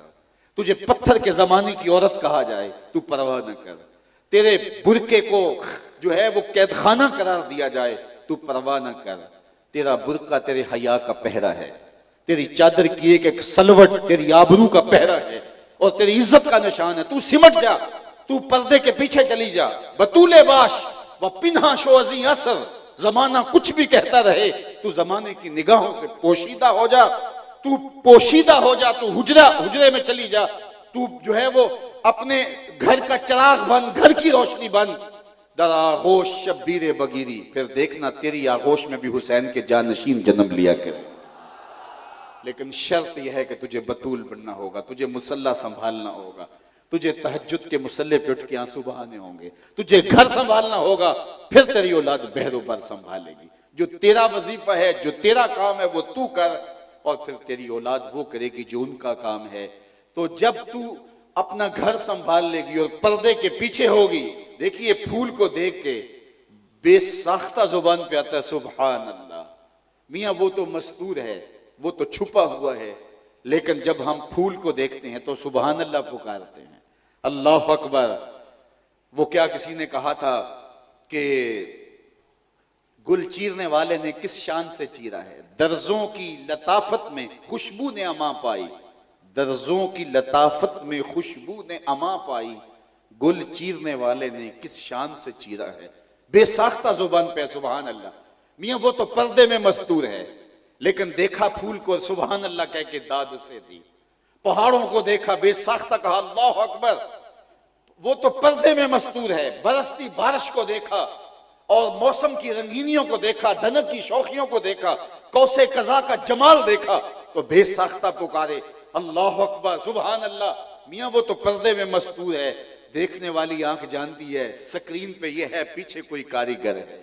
تجھے پتھر کے زمانے کی عورت کہا جائے تو پرواہ نہ کر. تیرے برقعے کو جو ہے وہ قید خانہ قرار دیا جائے تو پرواہ نہ کر. تیرا برقع تیرے حیا کا پہرا ہے، تیری چادر کی ایک سلوٹ تیری آبرو کا پہرا ہے اور تیری عزت کا نشان ہے. تو سمٹ جا، تو پردے کے پیچھے چلی جا. بطول باش و پنہا شو ازیں اسر، زمانہ کچھ بھی کہتا رہے تو زمانے کی نگاہوں سے پوشیدہ ہو جا. تو پوشیدہ ہو جا، تو حجرے میں چلی جا. تو جو ہے وہ اپنے گھر کا چراغ بن، گھر کی روشنی بن. در آغوش شبیر بگیری، پھر دیکھنا تیری آغوش میں بھی حسین کے جانشین جنم لیا کرے. لیکن شرط یہ ہے کہ تجھے بطول بننا ہوگا، تجھے مصلہ سنبھالنا ہوگا، تجھے تہجد کے مصلے پہ اٹھ کے آنسو بہانے ہوں گے، تجھے گھر سنبھالنا ہوگا، پھر تیری اولاد بہر و بر سنبھالے گی. جو تیرا وظیفہ ہے، جو تیرا کام ہے وہ تو کر، اور پھر تیری اولاد وہ کرے گی جو ان کا کام ہے. تو جب تو اپنا گھر سنبھال لے گی اور پردے کے پیچھے ہوگی، دیکھیے پھول کو دیکھ کے بے ساختہ زبان پہ آتا ہے سبحان اللہ. میاں وہ تو مستور ہے، وہ تو چھپا ہوا ہے، لیکن جب ہم پھول کو دیکھتے ہیں تو سبحان اللہ پکارتے ہیں، اللہ اکبر. وہ کیا کسی نے کہا تھا کہ گل چیرنے والے نے کس شان سے چیرا ہے، درزوں کی لطافت میں خوشبو نے اما پائی، درزوں کی لطافت میں خوشبو نے اما پائی، گل چیرنے والے نے کس شان سے چیرا ہے. بے ساختہ زبان پہ سبحان اللہ. میاں وہ تو پردے میں مستور ہے، لیکن دیکھا پھول کو سبحان اللہ کہہ کے داد اسے دی. پہاڑوں کو دیکھا بے ساختہ کہا اللہ اکبر. وہ تو پردے میں مستور ہے. برستی بارش کو دیکھا اور موسم کی رنگینیوں کو دیکھا، دھنک کی شوخیوں کو دیکھا، کوسے قضا کا جمال دیکھا تو بے ساختہ پکارے اللہ اکبر سبحان اللہ. میاں وہ تو پردے میں مستور ہے، دیکھنے والی آنکھ جانتی ہے سکرین پہ یہ ہے، پیچھے کوئی کاریگر ہے.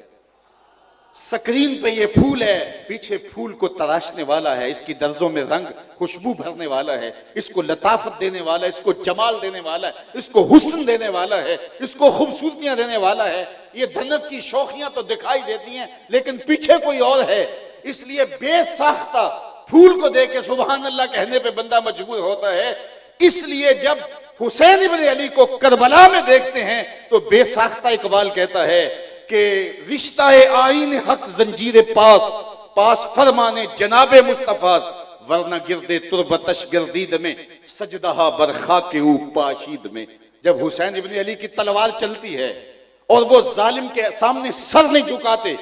سکرین پہ یہ پھول ہے، پیچھے پھول کو تراشنے والا ہے، اس کی درزوں میں رنگ خوشبو بھرنے والا ہے، اس کو لطافت دینے والا ہے، اس کو جمال دینے والا ہے، اس کو حسن دینے والا ہے، اس کو خوبصورتیاں دینے والا ہے. یہ دھنک کی شوخیاں تو دکھائی دیتی ہیں لیکن پیچھے کوئی اور ہے. اس لیے بے ساختہ پھول کو دیکھ کے سبحان اللہ کہنے پہ بندہ مجبور ہوتا ہے. اس لیے جب حسین ابن علی کو کربلا میں دیکھتے ہیں تو بے ساختہ اقبال کہتا ہے کہ رشتہ آئین حق زنجیر پاس، پاس فرمانے جناب مصطفیٰ، ورنہ گردے تربتش گردید میں سجدہ برخا کے پاشید میں. جب حسین ابن علی کی تلوار چلتی ہے اور وہ ظالم کے سامنے سر نہیں جھکاتے،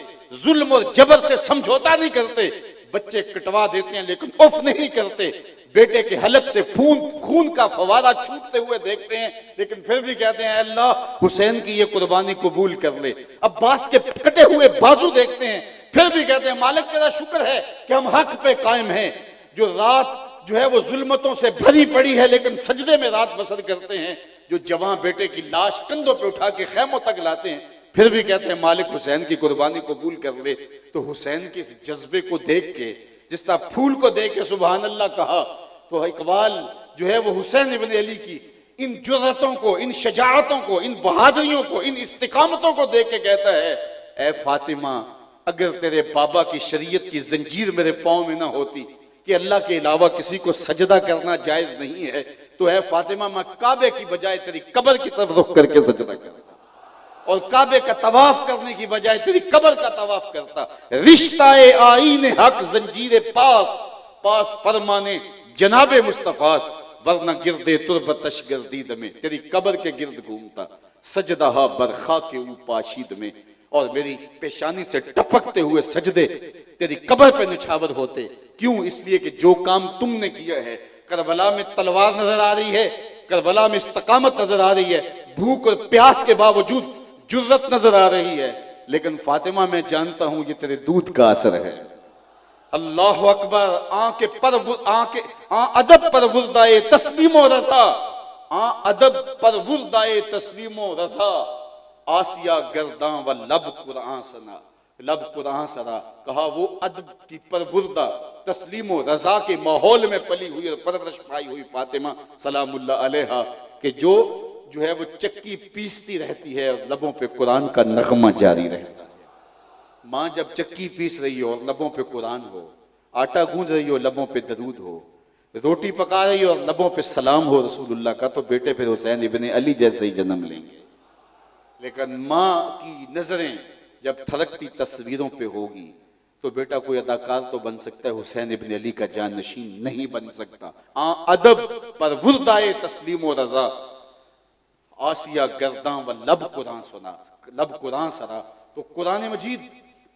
ظلم اور جبر سے سمجھوتا نہیں کرتے، بچے کٹوا دیتے ہیں لیکن اف نہیں کرتے، بیٹے کے حلق سے خون کا فوارہ چھوٹتے ہوئے دیکھتے ہیں لیکن پھر بھی کہتے ہیں اے اللہ حسین کی یہ قربانی قبول کر لے. عباس کے کٹے ہوئے بازو دیکھتے ہیں پھر بھی کہتے ہیں مالک تیرا شکر ہے کہ ہم حق پہ قائم ہیں. جو رات جو ہے وہ ظلمتوں سے بھری پڑی ہے لیکن سجدے میں رات بسر کرتے ہیں، جو جوان بیٹے کی لاش کندھوں پہ اٹھا کے خیموں تک لاتے ہیں پھر بھی کہتے ہیں مالک حسین کی قربانی قبول کر لے. تو حسین کے اس جذبے کو دیکھ کے، جس طرح پھول کو دیکھ کے سبحان اللہ کہا، تو اقبال جو ہے وہ حسین ابن علی کی ان جرأتوں کو، ان شجاعتوں کو، ان بہادریوں کو، ان استقامتوں کو دیکھ کے کہتا ہے اے فاطمہ اگر تیرے بابا کی شریعت کی زنجیر میرے پاؤں میں نہ ہوتی کہ اللہ کے علاوہ کسی کو سجدہ کرنا جائز نہیں ہے تو اے فاطمہ میں کعبے کی بجائے تیری قبر کی طرف رخ کر کے سجدہ کرتا اور کعبے کا طواف کرنے کی بجائے تیری قبر کا طواف کرتا. رشتہ آئین حق زنجیر پاس، پاس فرمانے جناب مصطفیٰ، ورنہ گردے تربتش گردید میں تیری قبر کے گرد گھومتا، سجدہ برخا کے پاشید میں، اور میری پیشانی سے ٹپکتے ہوئے سجدے تیری قبر پہ نچھاور ہوتے. کیوں؟ اس لیے کہ جو کام تم نے کیا ہے. کربلا میں تلوار نظر آ رہی ہے، کربلا میں استقامت نظر آ رہی ہے، بھوک اور پیاس کے باوجود جرت نظر آ رہی ہے، لیکن فاطمہ میں جانتا ہوں یہ تیرے دودھ کا اثر ہے. اللہ اکبر. ادب پر وردائے تسلیم و رضا، ادب پر وردائے تسلیم و رضا، آسیہ گرداں و لب قرآن سنا، لب قرآن سرا. کہا وہ ادب کی پروردہ تسلیم و رضا کے ماحول میں پلی ہوئی اور پرورش پائی ہوئی فاطمہ سلام اللہ علیہا کہ جو ہے وہ چکی پیستی رہتی ہے اور لبوں پہ قرآن کا نغمہ جاری رہتا ہے. ماں جب چکی پیس رہی ہو اور لبوں پہ قرآن ہو، آٹا گوندھ رہی ہو لبوں پہ درود ہو، روٹی پکا رہی ہو اور لبوں پہ سلام ہو رسول اللہ کا، تو بیٹے پھر حسین ابن علی جیسے ہی جنم لیں گے. لیکن ماں کی نظریں جب تھرکتی تصویروں پہ ہوگی تو بیٹا کوئی اداکار تو بن سکتا ہے، حسین ابن علی کا جانشین نہیں بن سکتا. ادب پر وردائے تسلیم و رضا، آسیہ گرداں و لب قرآن سنا، لب قرآن سرا. تو قرآن مجید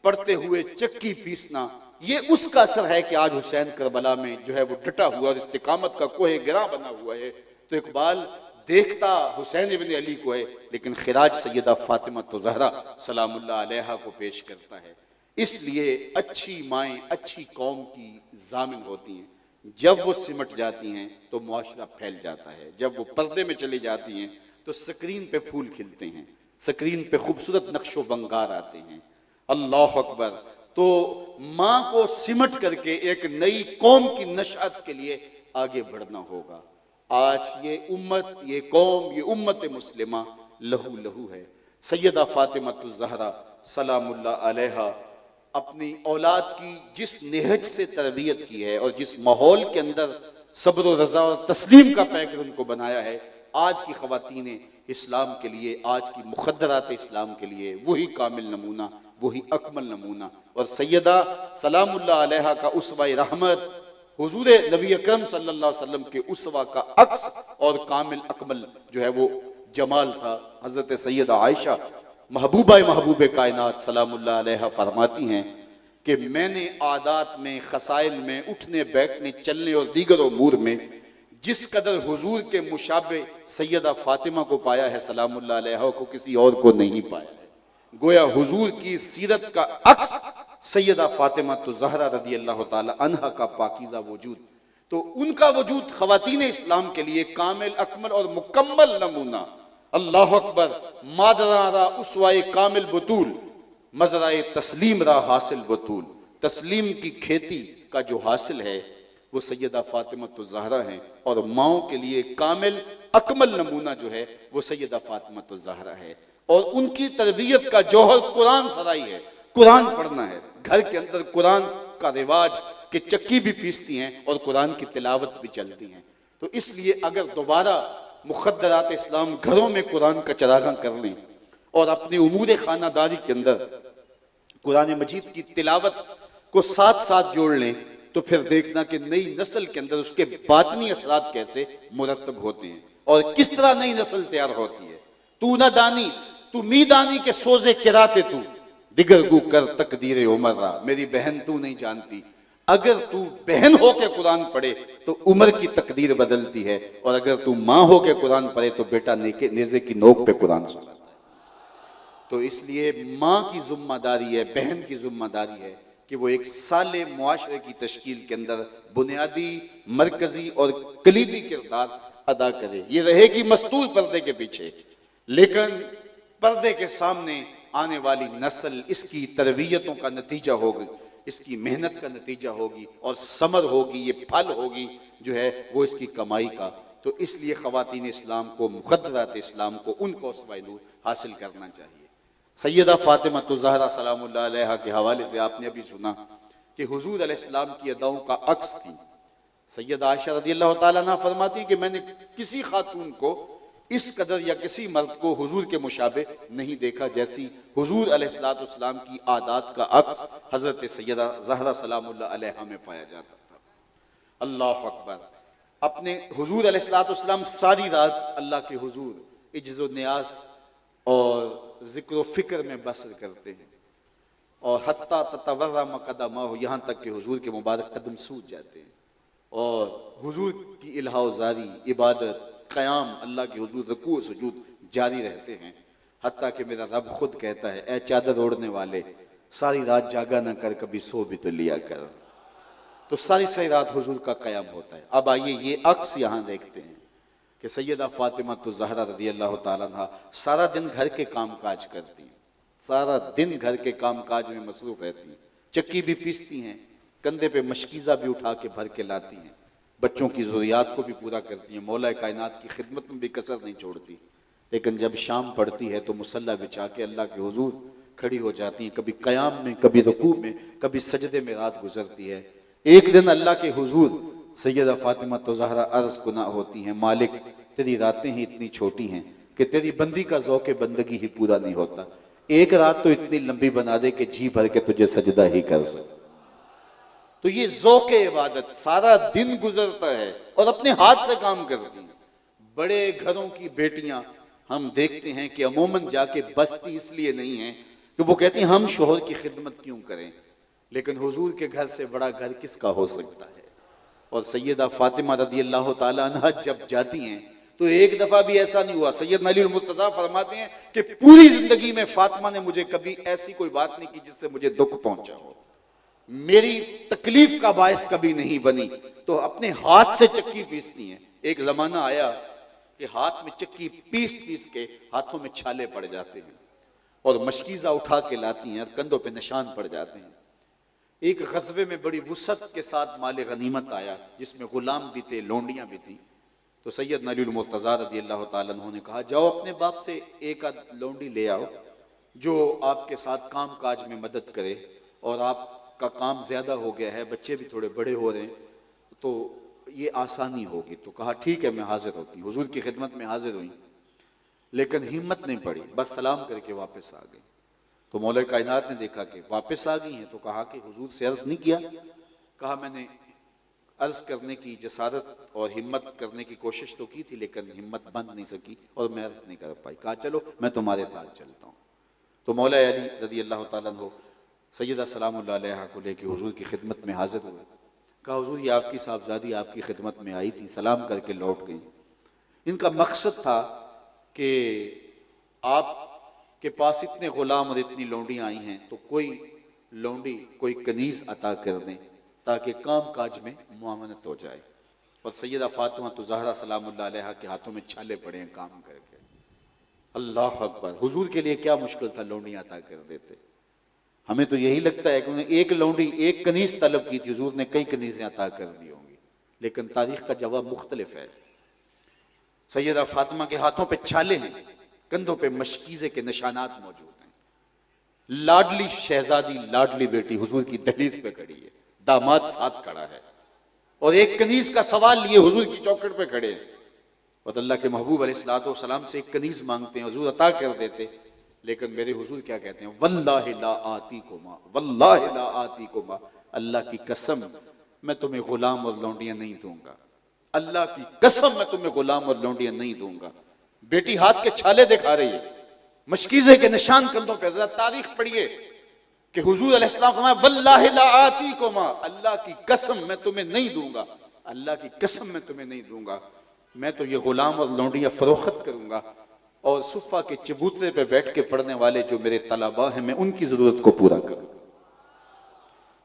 پڑھتے ہوئے چکی پیسنا یہ اس کا اثر ہے کہ آج حسین کربلا میں جو ہے وہ ڈٹا ہوا اور استقامت کا کوہ گراں بنا ہوا ہے. تو اقبال دیکھتا حسین ابن علی کو ہے لیکن خراج سیدہ فاطمہ زہرا سلام اللہ علیہا کو پیش کرتا ہے۔ اس لیے اچھی مائیں اچھی قوم کی ضامن ہوتی ہیں، جب وہ سمٹ جاتی ہیں تو معاشرہ پھیل جاتا ہے، جب وہ پردے میں چلی جاتی ہیں تو سکرین پہ پھول کھلتے ہیں، سکرین پہ خوبصورت نقش و بنگار آتے ہیں۔ اللہ اکبر۔ تو ماں کو سمٹ کر کے ایک نئی قوم کی نشأت کے لیے آگے بڑھنا ہوگا۔ آج یہ امت، یہ قوم، یہ امت مسلمہ لہو لہو ہے۔ سیدہ فاطمہ الزہرا سلام اللہ علیہا اپنی اولاد کی جس نہج سے تربیت کی ہے اور جس ماحول کے اندر صبر و رضا اور تسلیم کا پیکر ان کو بنایا ہے، آج کی خواتین اسلام کے لیے، آج کی مخدرات اسلام کے لیے وہی کامل نمونہ، وہی اکمل نمونہ۔ اور سیدہ سلام اللہ علیہا کا اسوہ رحمت حضور نبی اکرم صلی اللہ علیہ وسلم کے اسوہ کا عکس اور کامل اکمل جو ہے وہ جمال تھا۔ حضرت سیدہ عائشہ محبوبہ محبوب کائنات سلام اللہ علیہ فرماتی ہیں کہ میں نے عادات میں، خصائل میں، اٹھنے بیٹھنے چلنے اور دیگر امور میں جس قدر حضور کے مشابہ سیدہ فاطمہ کو پایا ہے سلام اللہ علیہ کو کسی اور کو نہیں پایا ہے۔ گویا حضور کی سیرت کا عکس سیدہ فاطمہ الزہرا رضی اللہ تعالی عنہا کا پاکیزہ وجود، تو ان کا وجود خواتین اسلام کے لیے کامل اکمل اور مکمل نمونہ۔ اللہ اکبر۔ مادرہ را اسوہ کامل بطول، مزرعہ تسلیم را حاصل بطول۔ تسلیم کی کھیتی کا جو حاصل ہے وہ سیدہ فاطمہ الزہرا ہیں، اور ماؤں کے لیے کامل اکمل نمونہ جو ہے وہ سیدہ فاطمہ الزہرا ہے۔ اور ان کی تربیت کا جوہر قرآن سرائی ہے، قرآن پڑھنا ہے۔ گھر کے اندر قرآن کا رواج کہ چکی بھی پیستی ہیں اور قرآن کی تلاوت بھی چلتی ہیں۔ تو اس لیے اگر دوبارہ مخدرات اسلام گھروں میں قرآن کا چراغاں کر لیں اور اپنی امور خانہ داری کے اندر قرآن مجید کی تلاوت کو ساتھ ساتھ جوڑ لیں تو پھر دیکھنا کہ نئی نسل کے اندر اس کے باطنی اثرات کیسے مرتب ہوتے ہیں اور کس طرح نئی نسل تیار ہوتی ہے۔ تو نہ دانی تو می دانی کے سوزے کراتے تو دیگر گو کر تقدیر عمر را۔ میری بہن تو نہیں جانتی، اگر تو بہن ہو کے قرآن پڑھے تو عمر کی تقدیر بدلتی ہے، اور اگر تو ماں ہو کے قرآن پڑھے تو بیٹا نیزے کی نوک پہ قرآن سناتا ہے۔ تو اس لیے ماں کی ذمہ داری ہے، بہن کی ذمہ داری ہے کہ وہ ایک صالح معاشرے کی تشکیل کے اندر بنیادی، مرکزی اور کلیدی کردار ادا کرے۔ یہ رہے گی مستور پردے کے پیچھے، لیکن پردے کے سامنے آنے والی نسل اس کی تربیتوں کا نتیجہ ہوگی، اس کی محنت کا نتیجہ ہوگی، اور ثمر ہوگی، یہ پھل ہوگی جو ہے وہ اس کی کمائی کا۔ تو اس لیے خواتین اسلام کو، مخدرات اسلام کو، ان کو اسوہ نور حاصل کرنا چاہیے۔ سیدہ فاطمہ الزہرا سلام اللہ علیہا کے حوالے سے آپ نے ابھی سنا کہ حضور علیہ السلام کی اداؤں کا عکس تھی۔ سیدہ عائشہ رضی اللہ تعالیٰ عنہ فرماتی کہ میں نے کسی خاتون کو اس قدر یا کسی مرد کو حضور کے مشابہ نہیں دیکھا جیسی حضور علیہ السلام کی عادات کا عکس حضرت سیدہ زہرا سلام اللہ علیہا میں پایا جاتا تھا۔ اللہ اکبر۔ اپنے حضور علیہ السلام ساری رات اللہ کے حضور عجز و نیاز اور ذکر و فکر میں بسر کرتے ہیں، اور حتیٰ تتورم قدمہ، یہاں تک کہ حضور کے مبارک قدم سوج جاتے ہیں، اور حضور کی الہا و زاری، عبادت، قیام، اللہ کے حضور رکوع و سجود جاری رہتے ہیں، حتیٰ کہ میرا رب خود کہتا ہے اے چادر اوڑھنے والے، ساری رات جاگا نہ کر، کبھی سو بھی تو لیا کر۔ تو ساری رات حضور کا قیام ہوتا ہے۔ اب آئیے یہ عکس یہاں دیکھتے ہیں کہ سیدہ فاطمہ الزہرا رضی اللہ تعالیٰ عنہ سارا دن گھر کے کام کاج کرتی ہیں، سارا دن گھر کے کام کاج میں مصروف رہتی ہیں، چکی بھی پیستی ہیں، کندھے پہ مشکیزہ بھی اٹھا کے بھر کے لاتی ہیں، بچوں کی ضروریات کو بھی پورا کرتی ہیں، مولا کائنات کی خدمت میں بھی کسر نہیں چھوڑتی۔ لیکن جب شام پڑتی ہے تو مصلی بچھا کے اللہ کے حضور کھڑی ہو جاتی ہیں، کبھی قیام میں، کبھی رکوع میں، کبھی سجدے میں رات گزرتی ہے۔ ایک دن اللہ کے حضور سیدہ فاطمہ الزہرا عرض گناہ ہوتی ہیں، مالک تیری راتیں ہی اتنی چھوٹی ہیں کہ تیری بندی کا ذوق بندگی ہی پورا نہیں ہوتا، ایک رات تو اتنی لمبی بنا دے کہ جی بھر کے تجھے سجدہ ہی کر سکے۔ تو یہ ذوق عبادت سارا دن گزرتا ہے اور اپنے ہاتھ سے کام کرتی ہیں۔ بڑے گھروں کی بیٹیاں ہم دیکھتے ہیں کہ عموماً جا کے بستی اس لیے نہیں ہیں کہ وہ کہتی ہیں ہم شوہر کی خدمت کیوں کریں، لیکن حضور کے گھر سے بڑا گھر کس کا ہو سکتا ہے۔ اور سیدہ فاطمہ رضی اللہ تعالیٰ عنہ جب جاتی ہیں تو ایک دفعہ بھی ایسا نہیں ہوا. سیدنا علی المرتضیٰ فرماتے ہیں کہ پوری زندگی میں فاطمہ نے مجھے کبھی ایسی کوئی بات نہیں کی جس سے مجھے دکھ پہنچا ہو, میری تکلیف کا باعث کبھی نہیں بنی. تو اپنے ہاتھ سے چکی پیستی ہیں. ایک زمانہ آیا کہ ہاتھ میں چکی پیس کے ہاتھوں میں چھالے پڑ جاتے ہیں اور مشکیزہ اٹھا کے لاتی ہیں اور کندھوں پہ نشان پڑ جاتے ہیں. ایک غزوے میں بڑی وسعت کے ساتھ مال غنیمت آیا جس میں غلام بھی تھے, لونڈیاں بھی تھیں. تو سیدنا علی المرتضیٰ رضی اللہ تعالیٰ عنہ نے کہا جاؤ اپنے باپ سے ایک آدھ لونڈی لے آؤ جو آپ کے ساتھ کام کاج میں مدد کرے, اور آپ کا کام زیادہ ہو گیا ہے, بچے بھی تھوڑے بڑے ہو رہے ہیں تو یہ آسانی ہوگی. تو کہا ٹھیک ہے میں حاضر ہوتی ہوں. حضور کی خدمت میں حاضر ہوئی لیکن ہمت نہیں پڑی, بس سلام کر کے واپس آ گئی. تو مولا کائنات نے دیکھا کہ واپس آ گئی ہیں تو کہا کہ حضور سے عرض نہیں کیا؟ کہا میں نے عرض کرنے کی جسارت اور ہمت کرنے کی کوشش تو کی تھی لیکن ہمت بند نہیں سکی اور میں عرض نہیں کر پائی. کہا چلو میں تمہارے ساتھ چلتا ہوں. تو مولا علی رضی اللہ تعالیٰ عنہ سیدہ سلام اللہ علیہ کو لے کے حضور کی خدمت میں حاضر ہوئے. کہا حضور یہ آپ کی صاحبزادی آپ کی خدمت میں آئی تھی, سلام کر کے لوٹ گئی. ان کا مقصد تھا کہ آپ کے پاس اتنے غلام اور اتنی لونڈیاں آئی ہیں تو کوئی لونڈی کوئی کنیز عطا کر دیں تاکہ کام کاج میں معاونت ہو جائے. اور سیدہ فاطمہ تو زہرا سلام اللہ علیہ کے ہاتھوں میں چھالے پڑے ہیں کام کر کے. اللہ اکبر. حضور کے لیے کیا مشکل تھا, لونڈیاں عطا کر دیتے. ہمیں تو یہی لگتا ہے کہ انہوں نے ایک لونڈی ایک کنیز طلب کی تھی, حضور نے کئی کنیزیں عطا کر دی ہوں گی, لیکن تاریخ کا جواب مختلف ہے. سیدہ فاطمہ کے ہاتھوں پہ چھالے ہیں, کندھوں پہ مشکیزے کے نشانات موجود ہیں. لاڈلی شہزادی لاڈلی بیٹی حضور کی دہلیز پہ کھڑی ہے, داماد ساتھ کھڑا ہے اور ایک کنیز کا سوال لیے حضور کی چوکھٹ پہ کھڑے ہیں. اور اللہ کے محبوب علیہ الصلوۃ والسلام سے ایک کنیز مانگتے ہیں, حضور عطا کر دیتے. لیکن میرے حضور کیا کہتے ہیں, واللہ لا آتیکما, واللہ لا آتیکما, اللہ کی قسم میں تمہیں غلام اور لونڈیاں نہیں دوں گا, اللہ کی قسم میں تمہیں غلام اور لونڈیاں نہیں دوں گا. بیٹی ہاتھ کے چھالے دکھا رہی ہے, مشکیزے کے نشان کندھوں پہ. ذرا تاریخ پڑھیے کہ حضور علیہ السلام فرمایا واللہ لا آتیکما, اللہ کی قسم میں تمہیں نہیں دوں گا, اللہ کی قسم میں تمہیں نہیں دوں گا. میں تو یہ غلام اور لونڈیاں فروخت کروں گا اور صفہ کے چبوترے پہ بیٹھ کے پڑھنے والے جو میرے طلباء ہیں میں ان کی ضرورت کو پورا کروں.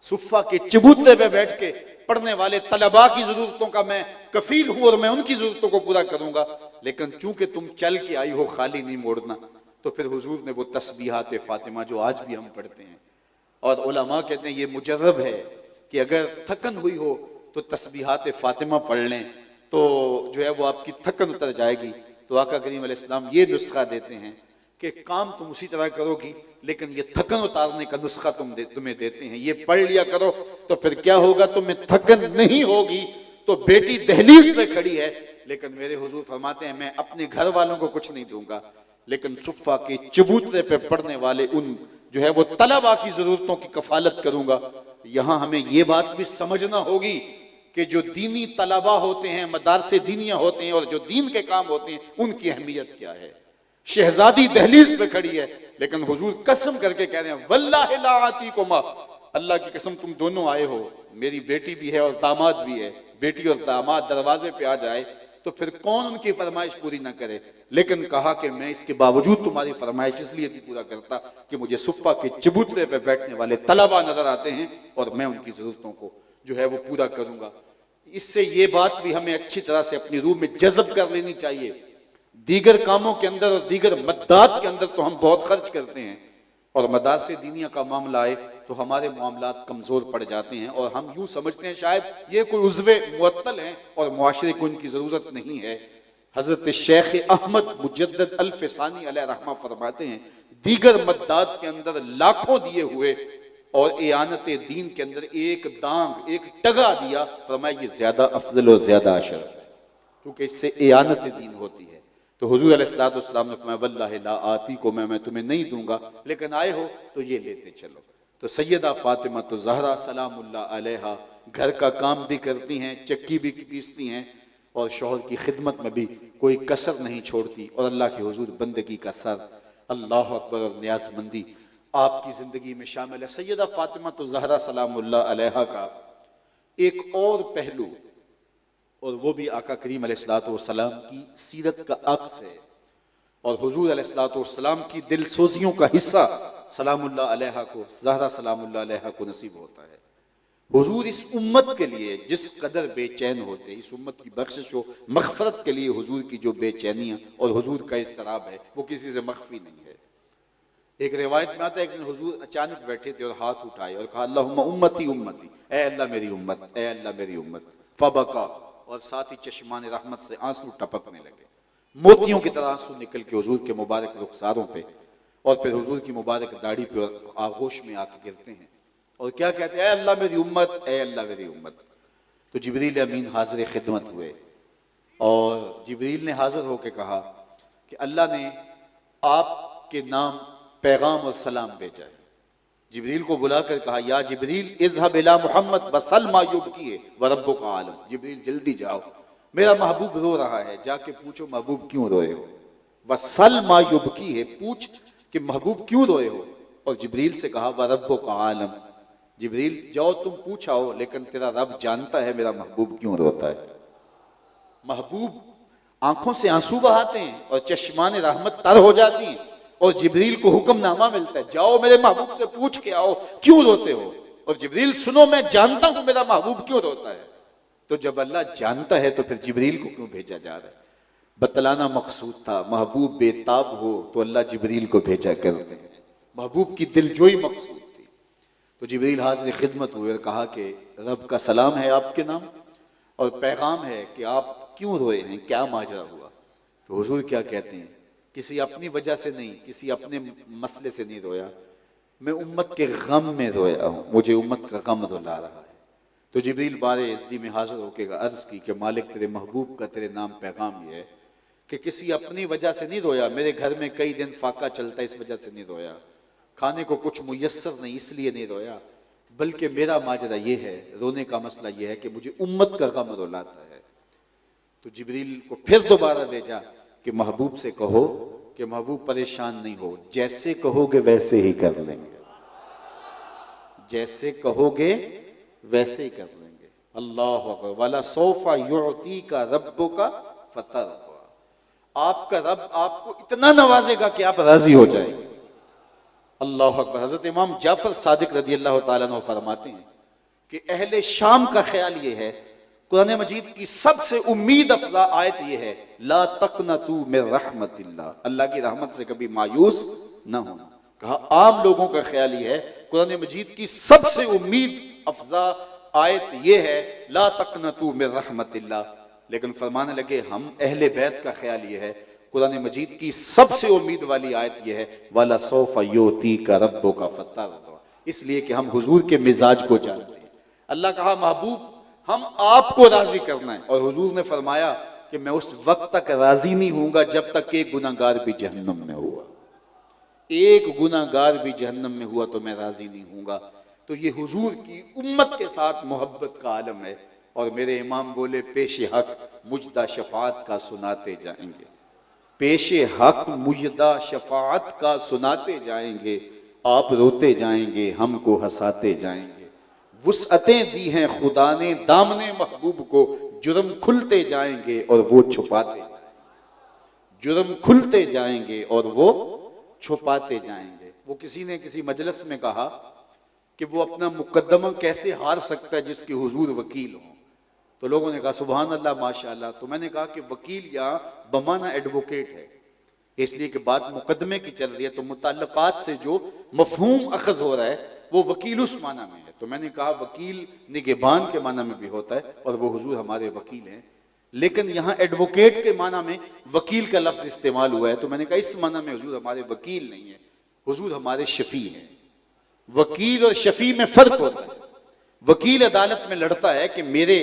صفہ کے چبوترے پہ بیٹھ کے پڑھنے والے طلباء کی ضرورتوں کا میں کفیل ہوں اور میں ان کی ضرورتوں کو پورا کروں گا. لیکن چونکہ تم چل کے آئی ہو, خالی نہیں موڑنا, تو پھر حضور نے وہ تسبیحات فاطمہ جو آج بھی ہم پڑھتے ہیں, اور علماء کہتے ہیں یہ مجرب ہے کہ اگر تھکن ہوئی ہو تو تسبیحات فاطمہ پڑھ لیں تو جو ہے وہ آپ کی تھکن اتر جائے گی. تو آقا کریم علیہ السلام یہ نسخہ دیتے ہیں کہ کام تم اسی طرح کرو گی لیکن یہ تھکن اتارنے کا نسخہ تمہیں دیتے ہیں, یہ پڑھ لیا کرو تو پھر کیا ہوگا, تمہیں تھکن نہیں ہوگی. تو بیٹی دہلیز پہ کھڑی ہے لیکن میرے حضور فرماتے ہیں میں اپنے گھر والوں کو کچھ نہیں دوں گا لیکن صفہ کے چبوترے پہ پڑھنے والے ان جو ہے وہ طلباء کی ضرورتوں کی کفالت کروں گا. یہاں ہمیں یہ بات بھی سمجھنا ہوگی کہ جو دینی طلباء ہوتے ہیں, مدارس دینیاں ہوتے ہیں اور جو دین کے کام ہوتے ہیں ان کی اہمیت کیا ہے. شہزادی دہلیز پہ کھڑی ہے لیکن حضور قسم کر کے کہہ رہے ہیں واللہ لا آتیکما, اللہ کی قسم تم دونوں آئے ہو, میری بیٹی بھی ہے اور داماد بھی ہے, بیٹی اور داماد دروازے پہ آ جائے تو پھر کون ان کی فرمائش پوری نہ کرے. لیکن کہا کہ میں اس کے باوجود تمہاری فرمائش اس لیے نہیں پورا کرتا کہ مجھے صفہ کے چبوترے پہ بیٹھنے والے طلباء نظر آتے ہیں اور میں ان کی ضرورتوں کو جو ہے وہ پورا کروں گا. اس سے یہ بات بھی ہمیں اچھی طرح سے اپنی روح میں جذب کر لینی چاہیے. دیگر کاموں کے اندر اور دیگر مدات کے اندر تو ہم بہت خرچ کرتے ہیں اور مدارس دینیہ کا معاملہ آئے تو ہمارے معاملات کمزور پڑ جاتے ہیں اور ہم یوں سمجھتے ہیں شاید یہ کوئی عضو معطل ہیں اور معاشرے کو ان کی ضرورت نہیں ہے. حضرت شیخ احمد مجدد الفسانی علیہ رحمہ فرماتے ہیں دیگر مدات کے اندر لاکھوں دیے ہوئے اور اعانت دین کے اندر ایک دانگ ایک ٹگا دیا, فرمایا یہ زیادہ افضل اور زیادہ اشرف ہے کیونکہ اس سے اعانت دین ہوتی ہے. تو حضور علیہ الصلوۃ والسلام نے فرمایا واللہ لا آتی کو میں تمہیں نہیں دوں گا لیکن آئے ہو تو یہ لیتے چلو. تو سیدہ فاطمہ تو زہرا سلام اللہ علیہا گھر کا کام بھی کرتی ہیں, چکی بھی پیستی ہیں اور شوہر کی خدمت میں بھی کوئی کسر نہیں چھوڑتی اور اللہ کے حضور بندگی کا سر, اللہ اکبر, اور نیاز مندی آپ کی زندگی میں شامل ہے. سیدہ فاطمہ تو زہرا سلام اللہ علیہا کا ایک اور پہلو اور وہ بھی آقا کریم علیہ الصلوۃ والسلام کی سیرت کا عکس ہے، اور حضور علیہ الصلوۃ والسلام کی دل سوزیوں کا حصہ سلام اللہ علیہ کو، زہرا سلام اللہ علیہ کو نصیب ہوتا ہے۔ حضور اس امت کے لیے جس قدر بے چین ہوتے ہیں، اس امت کی بخشش و مغفرت کے لیے حضور کی جو بے چینیاں اور حضور کا اضطراب ہے وہ کسی سے مخفی نہیں ہے۔ ایک روایت میں آتا ہے کہ حضور اچانک بیٹھے تھے اور ہاتھ اٹھائے اور کہا اللہم امتی امتی، اے اللہ میری امت، اے اللہ میری امت، فبکا، اور ساتھ ہی چشمان رحمت سے آنسو ٹپکنے لگے، موتیوں کی طرح آنسو نکل کے حضور کے مبارک رخساروں پہ اور پھر حضور کی مبارک داڑھی پہ آغوش میں آ کے گرتے ہیں اور کیا کہتے ہیں، اے اللہ میری امت، اے اللہ میری امت۔ تو جبریل امین حاضر خدمت ہوئے اور جبریل نے حاضر ہو کے کہا کہ اللہ نے آپ کے نام پیغام اور سلام بھیجا ہے۔ جبریل کو بلا کر کہا یا جبریل اذهب الى محمد وسل ما یبکیہ وربک عالم، جبریل جلدی جاؤ، میرا محبوب رو رہا ہے، جا کے پوچھو محبوب کیوں روئے ہو، وسل ما یبکیہ، پوچھ کہ محبوب کیوں روئے ہو۔ اور جبریل سے کہا وربک عالم، جبریل جاؤ تم پوچھاؤ، لیکن تیرا رب جانتا ہے میرا محبوب کیوں روتا ہے۔ محبوب آنکھوں سے آنسو بہاتے ہیں اور چشمان رحمت تر ہو جاتی ہیں، اور جبریل کو حکم نامہ ملتا ہے جاؤ میرے محبوب سے پوچھ کے آؤ کیوں روتے ہو، اور جبریل سنو میں جانتا ہوں میرا محبوب کیوں روتا ہے۔ تو جب اللہ جانتا ہے تو پھر جبریل کو کیوں بھیجا جا رہا ہے؟ بتلانا مقصود تھا، محبوب بے تاب ہو تو اللہ جبریل کو بھیجا کرتے ہیں، محبوب کی دلجوئی مقصود تھی۔ تو جبریل حاضر خدمت ہوئے اور کہا کہ رب کا سلام ہے آپ کے نام، اور پیغام ہے کہ آپ کیوں روئے ہیں، کیا ماجرا ہوا۔ تو حضور کیا کہتے ہیں، کسی اپنی وجہ سے نہیں، کسی اپنے مسئلے سے نہیں رویا، میں امت کے غم میں رویا ہوں، مجھے امت کا غم رلا رہا ہے۔ تو جبریل بار عزدی میں حاضر ہو کے عرض کی کہ مالک تیرے محبوب کا تیرے نام پیغام یہ ہے کہ کسی اپنی وجہ سے نہیں رویا، میرے گھر میں کئی دن فاقہ چلتا ہے اس وجہ سے نہیں رویا، کھانے کو کچھ میسر نہیں اس لیے نہیں رویا، بلکہ میرا ماجرا یہ ہے، رونے کا مسئلہ یہ ہے کہ مجھے امت کا غم رلاتا ہے۔ تو جبریل کو پھر دوبارہ بھیجا کہ محبوب سے کہو کہ محبوب پریشان نہیں ہو، جیسے کہو گے ویسے ہی کر لیں گے، جیسے کہو گے ویسے ہی کر لیں گے۔ اللہ اکبر، وَلَسَوْفَ يُعْطِيكَ رَبُّكَ فَتَرْضَىٰ، آپ کا رب آپ کو اتنا نوازے گا کہ آپ راضی ہو جائیں گے۔ اللہ اکبر۔ حضرت امام جعفر صادق رضی اللہ تعالیٰ عنہ فرماتے ہیں کہ اہل شام کا خیال یہ ہے، قرآن مجید کی سب سے امید افزا آیت یہ ہے لا تقنطوا من رحمت اللہ، اللہ کی رحمت سے کبھی مایوس نہ ہونا۔ کہا عام لوگوں کا خیال یہ ہے قرآن مجید کی سب سے امید افزا آیت یہ ہے لا تقنطوا من رحمت اللہ، لیکن فرمانے لگے ہم اہل بیت کا خیال یہ ہے قرآن مجید کی سب سے امید والی آیت یہ ہے وَلَسَوْفَ يُعْطِيكَ رَبُّكَ فَتَرْضَىٰ، اس لیے کہ ہم حضور کے مزاج کو جانتے ہیں۔ اللہ کہا محبوب ہم آپ کو راضی کرنا ہے، اور حضور نے فرمایا کہ میں اس وقت تک راضی نہیں ہوں گا جب تک ایک گناہگار بھی جہنم میں ہوا، ایک گناہگار بھی جہنم میں ہوا تو میں راضی نہیں ہوں گا۔ تو یہ حضور کی امت کے ساتھ محبت کا عالم ہے، اور میرے امام بولے پیش حق مجدہ شفاعت کا سناتے جائیں گے، پیش حق مجدہ شفاعت کا سناتے جائیں گے، آپ روتے جائیں گے ہم کو ہنساتے جائیں گے، وسعتیں دی ہیں خدا نے دامن محبوب کو، جرم کھلتے جائیں گے اور وہ چھپاتے جائیں گے، جرم کھلتے جائیں گے اور وہ چھپاتے جائیں گے۔ وہ کسی نے کسی مجلس میں کہا کہ وہ اپنا مقدمہ کیسے ہار سکتا ہے جس کے حضور وکیل ہوں، تو لوگوں نے کہا سبحان اللہ ماشاءاللہ، تو میں نے کہا کہ وکیل یہاں بمانہ ایڈوکیٹ ہے، اس لیے کہ بات مقدمے کی چل رہی ہے تو متعلقات سے جو مفہوم اخذ ہو رہا ہے وہ وکیل اس معنی میں ہے، تو میں نے کہا وکیل نگہبان کے معنی میں بھی ہوتا ہے اور وہ حضور ہمارے وکیل ہیں، لیکن یہاں ایڈوکیٹ کے معنی میں وکیل کا لفظ استعمال ہوا ہے، تو میں نے کہا اس معنی میں حضور ہمارے وکیل نہیں ہے، حضور ہمارے شفیع ہیں۔ وکیل اور شفیع میں فرق ہوتا ہے، وکیل عدالت میں لڑتا ہے کہ میرے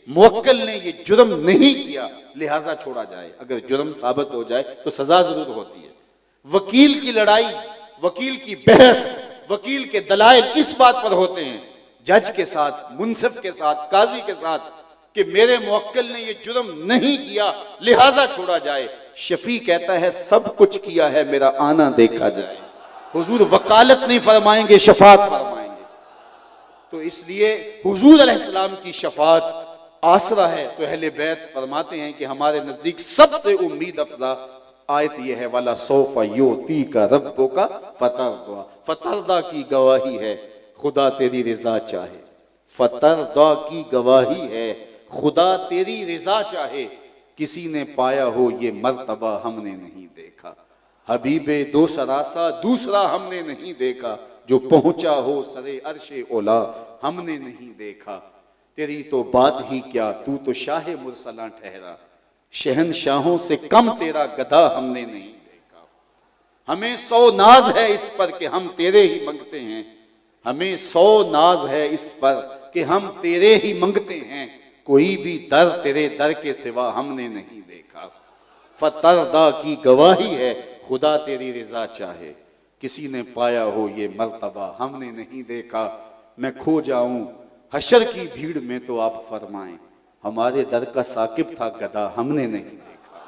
موکل نے یہ جرم نہیں کیا لہٰذا چھوڑا جائے، اگر جرم ثابت ہو جائے تو سزا ضرور ہوتی ہے۔ وکیل کی لڑائی، وکیل کی بحث، وکیل کے دلائل اس بات پر ہوتے ہیں جج کے ساتھ، منصف کے ساتھ، قاضی کے ساتھ کہ میرے موکل نے یہ جرم نہیں کیا لہٰذا چھوڑا جائے۔ شفیع کہتا ہے سب کچھ کیا ہے میرا آنا دیکھا جائے۔ حضور وکالت نہیں فرمائیں گے، شفاعت فرمائیں گے۔ تو اس لیے حضور علیہ السلام کی شفاعت آسرا ہے، تو اہل بیت فرماتے ہیں کہ ہمارے نزدیک سب سے امید افزا آیت یہ ہے وَلَا سَوْفَ يُعْطِيكَ رَبُّكَ فَتَرْضَىٰ، فترضا کی گواہی ہے خدا تیری رضا چاہے، فترضا کی گواہی ہے خدا تیری رضا چاہے، کسی نے پایا ہو یہ مرتبہ ہم نے نہیں دیکھا، حبیب دو سراسا دوسرا ہم نے نہیں دیکھا، جو پہنچا ہو سرے عرش اولا ہم نے نہیں دیکھا، تیری تو بات ہی کیا تو شاہ مرسلاں ٹھہرا، شہنشاہوں سے کم تیرا گدھا ہم نے نہیں دیکھا، ہمیں 100 ناز ہے اس پر کہ ہم تیرے ہی منگتے ہیں، ہمیں 100 ناز ہے اس پر کہ ہم تیرے ہی منگتے ہیں، کوئی بھی در تیرے در کے سوا ہم نے نہیں دیکھا، فترضا کی گواہی ہے خدا تیری رضا چاہے، کسی نے پایا ہو یہ مرتبہ ہم نے نہیں دیکھا، میں کھو جاؤں حشر کی بھیڑ میں تو آپ فرمائیں، ہمارے در کا ثاقب تھا گدھا ہم نے نہیں دیکھا،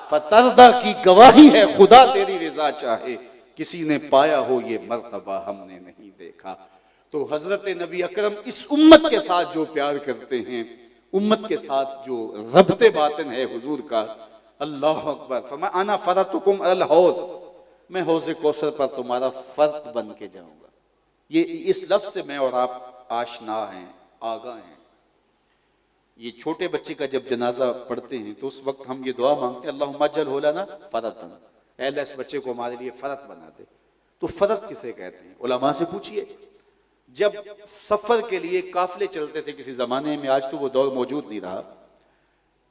فترضا کی گواہی ہے خدا تیری رضا چاہے، کسی نے پایا ہو یہ مرتبہ ہم نے نہیں دیکھا۔ تو حضرت نبی اکرم اس امت کے ساتھ جو پیار کرتے ہیں، امت کے ساتھ جو ربط باطن ہے حضور کا، اللہ اکبر، فرمایا انا فرطکم علی الحوض، میں حوض کوثر پر تمہارا فرط بن کے جاؤں گا۔ یہ اس لفظ سے میں اور آپ آشنا ہیں، آگاہ ہیں۔ یہ چھوٹے بچے کا جب جنازہ پڑھتے ہیں تو اس وقت ہم یہ دعا مانگتے ہیں اللہم اجعلہ لنا فرطا، اے اللہ اس بچے کو ہمارے لیے فرط بنا دے۔ تو فرط کسے کہتے ہیں؟ علماء سے پوچھئے۔ جب سفر کے لیے قافلے چلتے تھے کسی زمانے میں، آج تو وہ دور موجود نہیں رہا،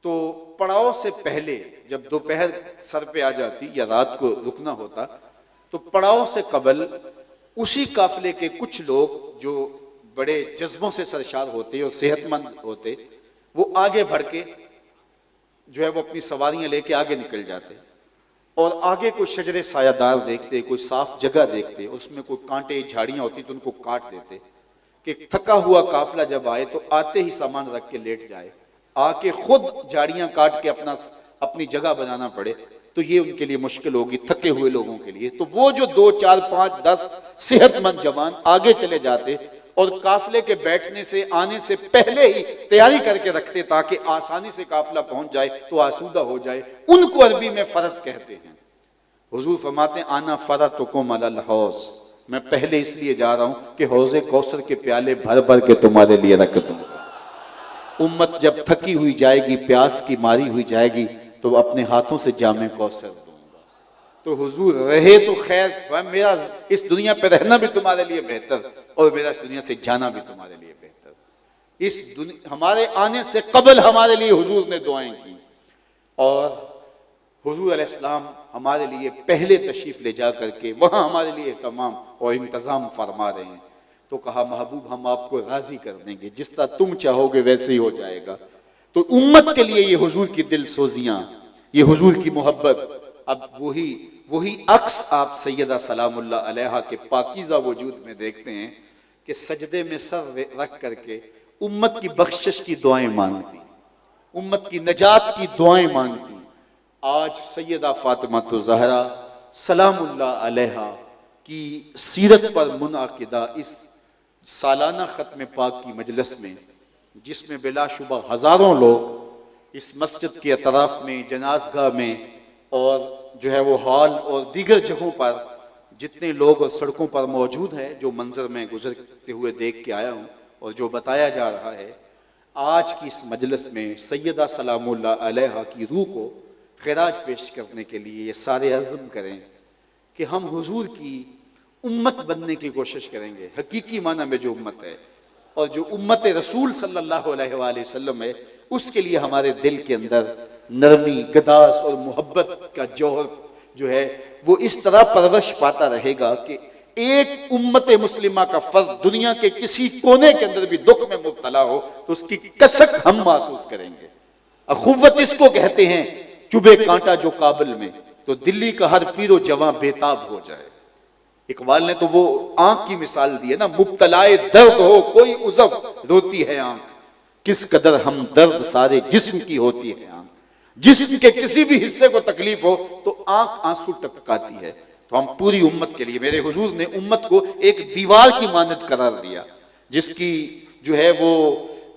تو پڑاؤ سے پہلے جب دوپہر سر پہ آ جاتی یا رات کو رکنا ہوتا، تو پڑاؤ سے قبل اسی قافلے کے کچھ لوگ جو بڑے جذبوں سے سرشار ہوتے اور صحت مند ہوتے، وہ آگے بڑھ کے جو ہے وہ اپنی سواریاں لے کے آگے نکل جاتے، اور آگے کوئی شجر سایہ دار دیکھتے، کوئی صاف جگہ دیکھتے، اس میں کوئی کانٹے جھاڑیاں ہوتی تو ان کو کاٹ دیتے، کہ تھکا ہوا قافلہ جب آئے تو آتے ہی سامان رکھ کے لیٹ جائے، آ کے خود جھاڑیاں کاٹ کے اپنی جگہ بنانا پڑے، تو یہ ان کے لیے مشکل ہوگی تھکے ہوئے لوگوں کے لیے۔ تو وہ جو 2 4 5 10 صحت مند جوان آگے چلے جاتے اور قافلے کے بیٹھنے سے آنے سے پہلے ہی تیاری کر کے رکھتے تاکہ آسانی سے قافلہ پہنچ جائے تو آسودہ ہو جائے، ان کو عربی میں فرط کہتے ہیں۔ حضور فرماتے ہیں آنا فرطکم علی الحوض، میں پہلے اس لیے جا رہا ہوں کہ حوض کوثر کے پیالے بھر بھر کے تمہارے لیے رکھ دوں گا۔ امت جب تھکی ہوئی جائے گی، پیاس کی ماری ہوئی جائے گی، تو اپنے ہاتھوں سے جام کوثر دوں گا۔ تو حضور رہے تو خیر، میرا اس دنیا پہ رہنا بھی تمہارے لیے بہتر اور میرا اس دنیا سے جانا بھی تمہارے لیے بہتر۔ ہمارے آنے سے قبل ہمارے لیے حضور نے دعائیں کی، اور حضور علیہ السلام ہمارے لیے پہلے تشریف لے جا کر کے وہاں ہمارے لیے اہتمام اور انتظام فرما رہے ہیں۔ تو کہا محبوب ہم آپ کو راضی کر دیں گے، جس طرح تم چاہو گے ویسے ہی ہو جائے گا۔ تو امت کے لیے یہ حضور کی دل سوزیاں، یہ حضور کی محبت، اب وہی عکس آپ سیدہ سلام اللہ علیہا کے پاکیزہ وجود میں دیکھتے ہیں کہ سجدے میں سر رکھ کر کے امت کی بخشش کی دعائیں مانگتی، امت کی نجات کی دعائیں مانگتی۔ آج سیدہ فاطمہ الزہرا سلام اللہ علیہا کی سیرت پر منعقدہ اس سالانہ ختم پاک کی مجلس میں، جس میں بلا شبہ ہزاروں لوگ اس مسجد کے اطراف میں، جنازگاہ میں، اور جو ہے وہ ہال اور دیگر جگہوں پر جتنے لوگ اور سڑکوں پر موجود ہیں، جو منظر میں گزرتے ہوئے دیکھ کے آیا ہوں اور جو بتایا جا رہا ہے، آج کی اس مجلس میں سیدہ سلام اللہ علیہا کی روح کو خراج پیش کرنے کے لیے یہ سارے عزم کریں کہ ہم حضور کی امت بننے کی کوشش کریں گے، حقیقی معنی میں جو امت ہے، اور جو امت رسول صلی اللہ علیہ وآلہ وسلم ہے، اس کے لیے ہمارے دل کے اندر نرمی، گداز اور محبت کا جوہر جو ہے وہ اس طرح پرورش پاتا رہے گا کہ ایک امت مسلمہ کا فرد دنیا کے کسی کونے کے اندر بھی دکھ میں مبتلا ہو تو اس کی کسک ہم محسوس کریں گے۔ اخوت اس کو کہتے ہیں، چبھے کانٹا جو کابل میں تو دلی کا ہر پیر و جواں بےتاب ہو جائے۔ اقبال نے تو وہ آنکھ کی مثال دی ہے نا، مبتلائے درد ہو کوئی عضو روتی ہے آنکھ، کس قدر ہم درد سارے جسم کی ہوتی ہے آنکھ، جسم کے کسی بھی حصے کو تکلیف ہو تو آنکھ آنسو ٹپکاتی ہے۔ تو ہم پوری امت کے لیے، میرے حضور نے امت کو ایک دیوار کی مانند قرار دیا، جس کی جو ہے وہ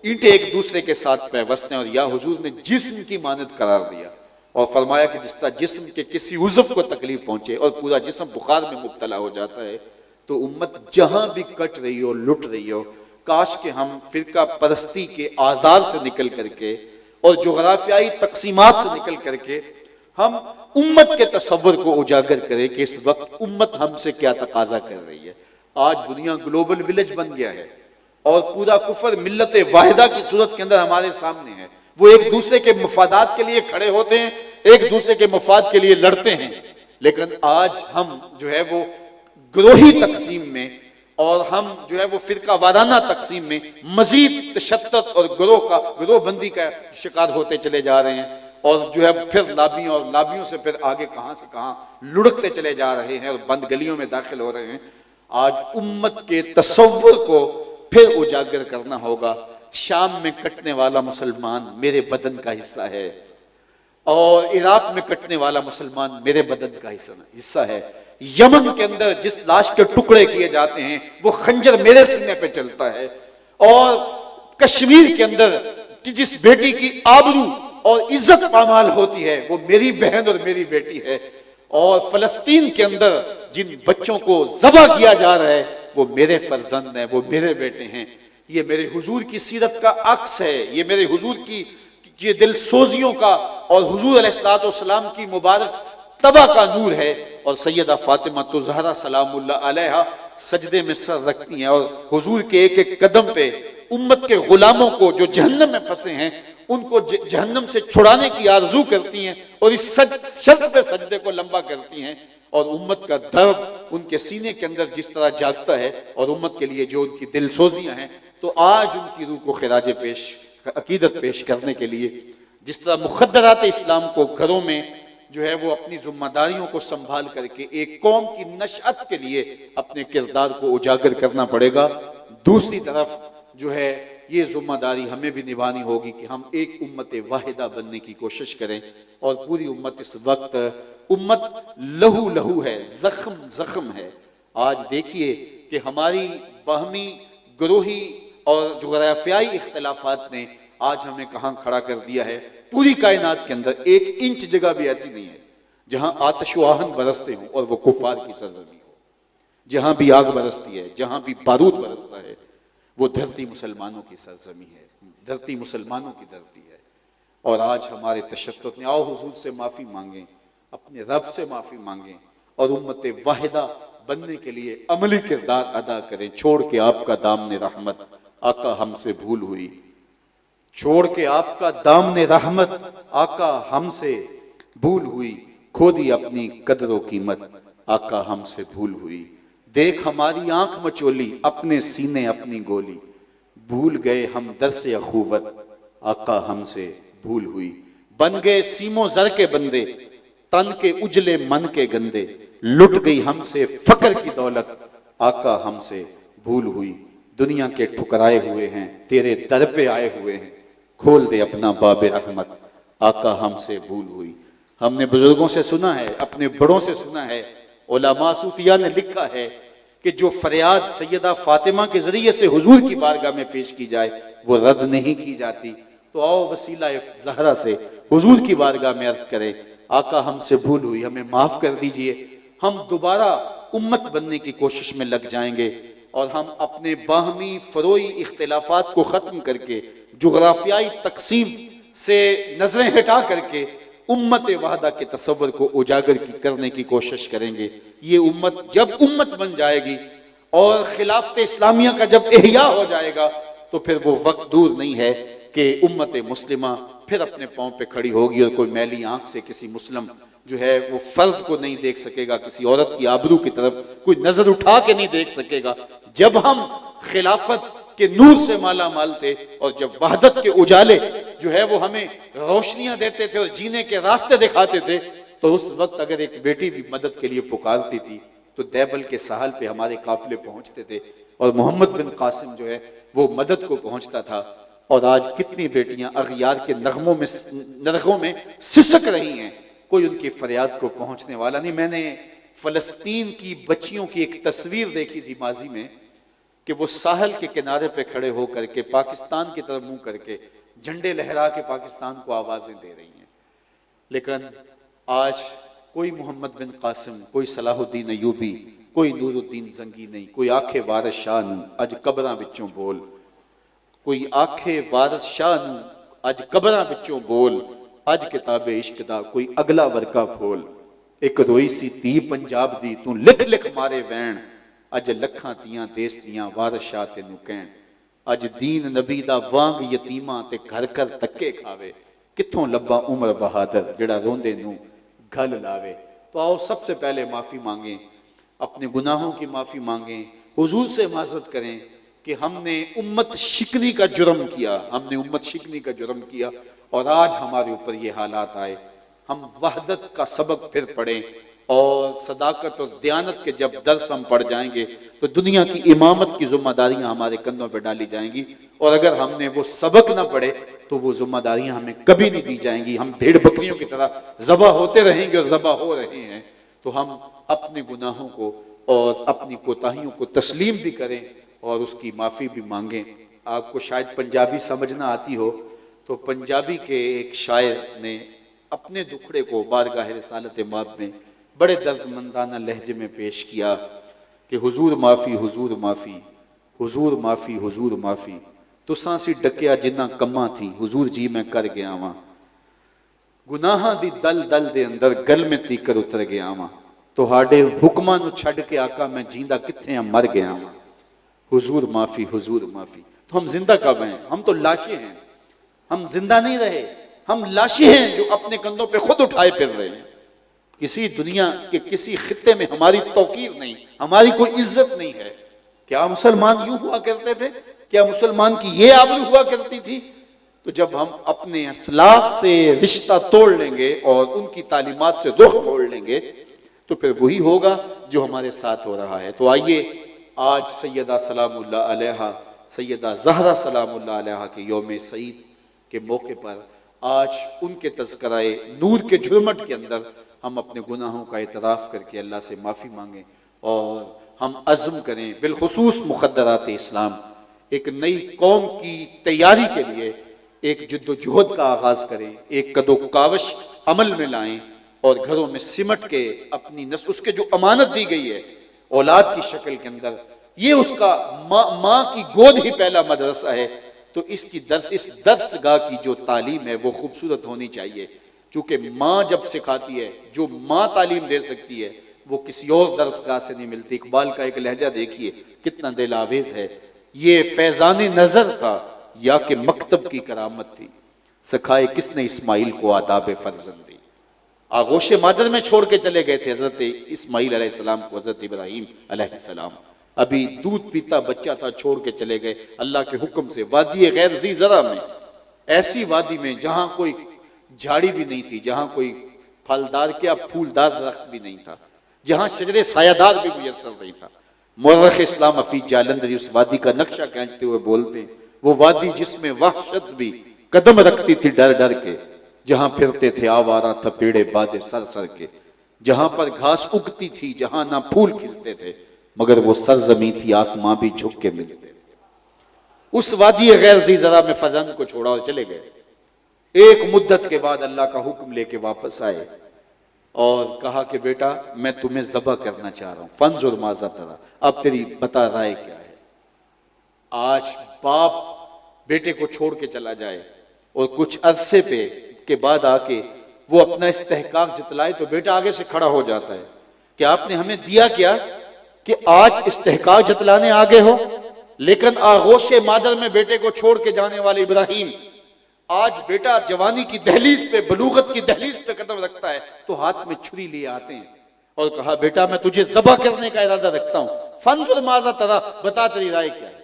اینٹیں ایک دوسرے کے ساتھ پیوست ہیں، اور یا حضور نے جسم کی مانند قرار دیا اور فرمایا کہ جس طرح جسم کے کسی عضو کو تکلیف پہنچے اور پورا جسم بخار میں مبتلا ہو جاتا ہے، تو امت جہاں بھی کٹ رہی ہو، لٹ رہی ہو، کاش کہ ہم فرقہ پرستی کے آزار سے نکل کر کے اور جغرافیائی تقسیمات سے نکل کر کے ہم امت کے تصور کو اجاگر کریں کہ اس وقت امت ہم سے کیا تقاضا کر رہی ہے۔ آج دنیا گلوبل ولیج بن گیا ہے اور پورا کفر ملت واحدہ کی صورت کے اندر ہمارے سامنے ہے۔ وہ ایک دوسرے کے مفادات کے لیے کھڑے ہوتے ہیں، ایک دوسرے کے مفاد کے لیے لڑتے ہیں، لیکن آج ہم جو ہے وہ گروہی تقسیم میں اور ہم جو ہے وہ فرقہ وارانہ تقسیم میں مزید تشدد اور گروہ بندی کا شکار ہوتے چلے جا رہے ہیں، اور جو ہے پھر لابیوں اور لابیوں سے پھر آگے کہاں سے کہاں لڑکتے چلے جا رہے ہیں اور بند گلیوں میں داخل ہو رہے ہیں۔ آج امت کے تصور کو پھر اجاگر کرنا ہوگا۔ شام میں کٹنے والا مسلمان میرے بدن کا حصہ ہے، اور عراق میں کٹنے والا مسلمان میرے بدن کا حصہ ہے۔ یمن کے اندر جس لاش کے ٹکڑے کیے جاتے ہیں وہ خنجر میرے سینے پہ چلتا ہے، اور کشمیر کے اندر جس بیٹی کی آبرو اور عزت پامال ہوتی ہے وہ میری بہن اور میری بیٹی ہے، اور فلسطین کے اندر جن بچوں کو ذبح کیا جا رہا ہے وہ میرے فرزند ہیں، وہ میرے بیٹے ہیں۔ یہ میرے حضور کی سیرت کا عکس ہے، یہ میرے حضور کی یہ دل سوزیوں کا اور حضور علیہ السلام کی مبارک طبع کا نور ہے۔ اور سیدہ فاطمہ تو زہرا سلام اللہ علیہا سجدے میں سر رکھتی ہیں اور حضور کے ایک ایک قدم پہ امت کے غلاموں کو جو جہنم میں پھنسے ہیں ان کو جہنم سے چھڑانے کی آرزو کرتی ہیں، اور اس شرط پہ سجدے کو لمبا کرتی ہیں، اور امت کا درد ان کے سینے کے اندر جس طرح جاگتا ہے اور امت کے لیے جو ان کی دل سوزیاں ہیں، تو آج ان کی روح کو خراج عقیدت پیش کرنے کے لیے جس طرح مخدرات اسلام کو گھروں میں جو ہے وہ اپنی ذمہ داریوں کو سنبھال کر کے ایک قوم کی نشأت کے لیے اپنے کردار کو اجاگر کرنا پڑے گا، دوسری طرف جو ہے یہ ذمہ داری ہمیں بھی نبھانی ہوگی کہ ہم ایک امت واحدہ بننے کی کوشش کریں۔ اور پوری امت اس وقت امت لہو لہو ہے، زخم زخم ہے۔ آج دیکھیے کہ ہماری باہمی گروہی اور جغرافیائی اختلافات نے آج ہمیں کہاں کھڑا کر دیا ہے۔ پوری کائنات کے اندر 1 انچ جگہ بھی ایسی نہیں ہے جہاں آتش و آہن برستے ہوں اور وہ کفار کی سرزمین ہو۔ جہاں بھی آگ برستی ہے، جہاں بھی بارود برستا ہے، وہ دھرتی مسلمانوں کی سرزمین ہے، دھرتی مسلمانوں کی دھرتی ہے۔ اور آج ہمارے تشدد نے، آؤ حضور سے معافی مانگیں، اپنے رب سے معافی مانگیں اور امت واحدہ بننے کے لیے عملی کردار ادا کریں۔ چھوڑ کے آپ کا دامن رحمت آقا ہم سے بھول ہوئی، چھوڑ کے آپ کا دامن رحمت آقا ہم سے بھول ہوئی، کھو دی اپنی قدر و قیمت آقا ہم سے بھول ہوئی۔ دیکھ ہماری آنکھ مچولی، اپنے سینے اپنی گولی، بھول گئے ہم درس اخوت آقا ہم سے بھول ہوئی۔ بن گئے سیموں زر کے بندے، تن کے اجلے من کے گندے، لٹ گئی ہم سے فقر کی دولت آقا ہم سے بھول ہوئی۔ دنیا کے ٹھکرائے ہوئے ہیں، تیرے در پہ آئے ہوئے ہیں، کھول دے اپنا باب رحمت آقا ہم سے بھول ہوئی۔ ہم نے بزرگوں سے سنا ہے، اپنے بڑوں سے سنا ہے، علماء صوفیاء نے لکھا ہے کہ جو فریاد سیدہ فاطمہ کے ذریعے سے حضور کی بارگاہ میں پیش کی جائے وہ رد نہیں کی جاتی۔ تو آؤ وسیلہ زہرا سے حضور کی بارگاہ میں عرض کریں، آقا ہم سے بھول ہوئی، ہمیں معاف کر دیجئے۔ ہم دوبارہ امت بننے کی کوشش میں لگ جائیں گے اور ہم اپنے باہمی فروعی اختلافات کو ختم کر کے جغرافیائی تقسیم سے نظریں ہٹا کر کے امت وحدہ کے تصور کو اجاگر کرنے کی کوشش کریں گے۔ یہ امت جب امت بن جائے گی اور خلافت اسلامیہ کا جب احیاء ہو جائے گا تو پھر وہ وقت دور نہیں ہے کہ امت مسلمہ پھر اپنے پاؤں پہ کھڑی ہوگی اور کوئی میلی آنکھ سے کسی مسلم جو ہے وہ فرد کو نہیں دیکھ سکے گا، کسی عورت کی آبرو کی طرف کوئی نظر اٹھا کے نہیں دیکھ سکے گا۔ جب ہم خلافت کے نور سے مالا مال تھے اور جب وحدت کے اجالے جو ہے وہ ہمیں روشنیاں دیتے تھے اور جینے کے راستے دکھاتے تھے، تو اس وقت اگر ایک بیٹی بھی مدد کے لیے پکارتی تھی تو دیبل کے ساحل پہ ہمارے قافلے پہنچتے تھے اور محمد بن قاسم جو ہے وہ مدد کو پہنچتا تھا۔ اور آج کتنی بیٹیاں اغیار کے نرغوں میں سسک رہی ہیں، کوئی ان کی فریاد کو پہنچنے والا نہیں۔ میں نے فلسطین کی بچیوں کی ایک تصویر دیکھی تھی ماضی میں، کہ وہ ساحل کے کنارے پہ کھڑے ہو کر کے پاکستان کی طرف منہ کر کے جھنڈے لہرا کے پاکستان کو آوازیں دے رہی ہیں. لیکن آج کوئی محمد بن قاسم، کوئی صلاح الدین ایوبی، کوئی نور الدین زنگی نہیں، کوئی آکھے وارث شاہ نوں اج قبراں وچوں بول، کوئی آکھے وارث شاہ نوں اج قبراں وچوں بول، اج کتاب عشق دا کوئی اگلا ورقہ کھول. ایک روئی سی تی پنجاب دی تو لکھ لکھ مارے وین، اج لکھاں تیاں دیس دیاں وارث شاہ تینوں کہن. اج دین نبی دا وانگ یتیماں تے گھر گھر تکے کھاوے، کتھوں لبا عمر بہادر جڑا روندے نوں گھل لاوے. تو آؤ سب سے پہلے معافی مانگیں، اپنے گناہوں کی معافی مانگیں، حضور سے معذرت کریں کہ ہم نے امت شکنی کا جرم کیا، ہم نے امت شکنی کا جرم کیا اور آج ہمارے اوپر یہ حالات آئے. ہم وحدت کا سبق پھر پڑھیں اور صداقت اور دیانت کے جب درس ہم پڑھ جائیں گے تو دنیا کی امامت کی ذمہ داریاں ہمارے کندھوں پہ ڈالی جائیں گی، اور اگر ہم نے وہ سبق نہ پڑھے تو وہ ذمہ داریاں ہمیں کبھی نہیں دی جائیں گی. ہم بھیڑ بکریوں کی طرح ذبح ہوتے رہیں گے اور ذبح ہو رہے ہیں. تو ہم اپنے گناہوں کو اور اپنی کوتاہیوں کو تسلیم بھی کریں اور اس کی معافی بھی مانگیں. آپ کو شاید پنجابی سمجھنا آتی ہو تو پنجابی کے ایک شاعر نے اپنے دکھڑے کو بارگاہ رسالت ماب میں بڑے درد مندانہ لہجے میں پیش کیا کہ حضور معافی، حضور معافی، حضور معافی، حضور معافی، تساں سی ڈکیا جنہ کماں تھی حضور جی میں کر گیا واں، گناہاں دی دل دل دے اندر گل میں تیکر اتر گیا واں، تہاڈے حکماں نو چھڈ کے آقا میں جیندہ کتھے ہاں مر گیا واں، حضور معافی، حضور معافی. تو ہم زندہ کب ہیں؟ ہم تو لاشیں ہیں. ہم زندہ نہیں رہے، ہم لاشیں ہیں جو اپنے کندھوں پہ خود اٹھائے پھر رہے ہیں. کسی دنیا کے کسی خطے میں ہماری توقیر نہیں، ہماری کوئی عزت نہیں ہے. کیا مسلمان یوں ہوا کرتے تھے؟ کیا مسلمان کی یہ آبرو ہوا کرتی تھی؟ تو جب ہم اپنے اسلاف سے رشتہ توڑ لیں گے اور ان کی تعلیمات سے رخ موڑ لیں گے تو پھر وہی ہوگا جو ہمارے ساتھ ہو رہا ہے. تو آئیے آج سیدہ سلام اللہ علیہا، سیدہ زہرا سلام اللہ علیہا کے یوم سعید کے موقع پر آج ان کے تذکرہ نور کے جھرمٹ کے اندر ہم اپنے گناہوں کا اعتراف کر کے اللہ سے معافی مانگیں اور ہم عزم کریں، بالخصوص مخدرات اسلام ایک نئی قوم کی تیاری کے لیے ایک جد و جہد کا آغاز کریں، ایک قد و کاوش عمل میں لائیں اور گھروں میں سمٹ کے اپنی نسل، اس کے جو امانت دی گئی ہے اولاد کی شکل کے اندر، یہ اس کا ماں کی گود ہی پہلا مدرسہ ہے. تو اس درس گاہ کی جو تعلیم ہے وہ خوبصورت ہونی چاہیے، چونکہ ماں جب سکھاتی ہے، جو ماں تعلیم دے سکتی ہے وہ کسی اور درس گاہ سے نہیں ملتی. اقبال کا ایک لہجہ دیکھیے کتنا دل آویز ہے، یہ فیضان نظر تھا یا کہ مکتب کی کرامت تھی، سکھائے کس نے اسماعیل کو آداب فرزندی. آغوش مادر میں چھوڑ کے چلے گئے تھے حضرت اسماعیل علیہ السلام کو حضرت ابراہیم علیہ السلام، ابھی دودھ پیتا بچہ تھا، چھوڑ کے چلے گئے اللہ کے حکم سے وادی غیر ذی زرع میں، ایسی وادی میں جہاں کوئی جھاڑی بھی نہیں تھی، جہاں کوئی پھلدار کیا پھولدار درخت بھی نہیں تھا، جہاں شجر سایہ دار بھی میسر نہیں تھا. مورخ اسلام حفیظ جالندھری اس وادی کا نقشہ کھینچتے ہوئے بولتے ہیں، وہ وادی جس میں وحشت بھی قدم رکھتی تھی ڈر ڈر کے، جہاں پھرتے تھے آوارہ تھپیڑے بادے سر سر کے، جہاں پر گھاس اگتی تھی، جہاں نہ پھول کھلتے تھے، مگر وہ سرزمین تھی آسماں بھی جھک کے ملتے تھے. اس وادی غیر ذی زرع میں فرزند کو چھوڑا اور چلے گئے. ایک مدت کے بعد اللہ کا حکم لے کے واپس آئے اور کہا کہ بیٹا میں تمہیں ذبح کرنا چاہ رہا ہوں، فانظر ماذا تری، اب تیری بتا رائے کیا ہے. آج باپ بیٹے کو چھوڑ کے چلا جائے اور کچھ عرصے پہ کے بعد آ کے وہ اپنا استحقاق جتلائے تو بیٹا آگے سے کھڑا ہو جاتا ہے کہ آپ نے ہمیں دیا کیا کہ آج استحقاق جتلانے آگے ہو. لیکن آغوش مادر میں بیٹے کو چھوڑ کے جانے والے ابراہیم، آج بیٹا جوانی کی دہلیز پہ، بلوغت کی دہلیز پہ قدم رکھتا ہے تو ہاتھ میں چھری لیے آتے ہیں اور کہا بیٹا میں تجھے ذبح کرنے کا ارادہ رکھتا ہوں، فانظر ماذا تری، بتا تیری رائے کیا ہے.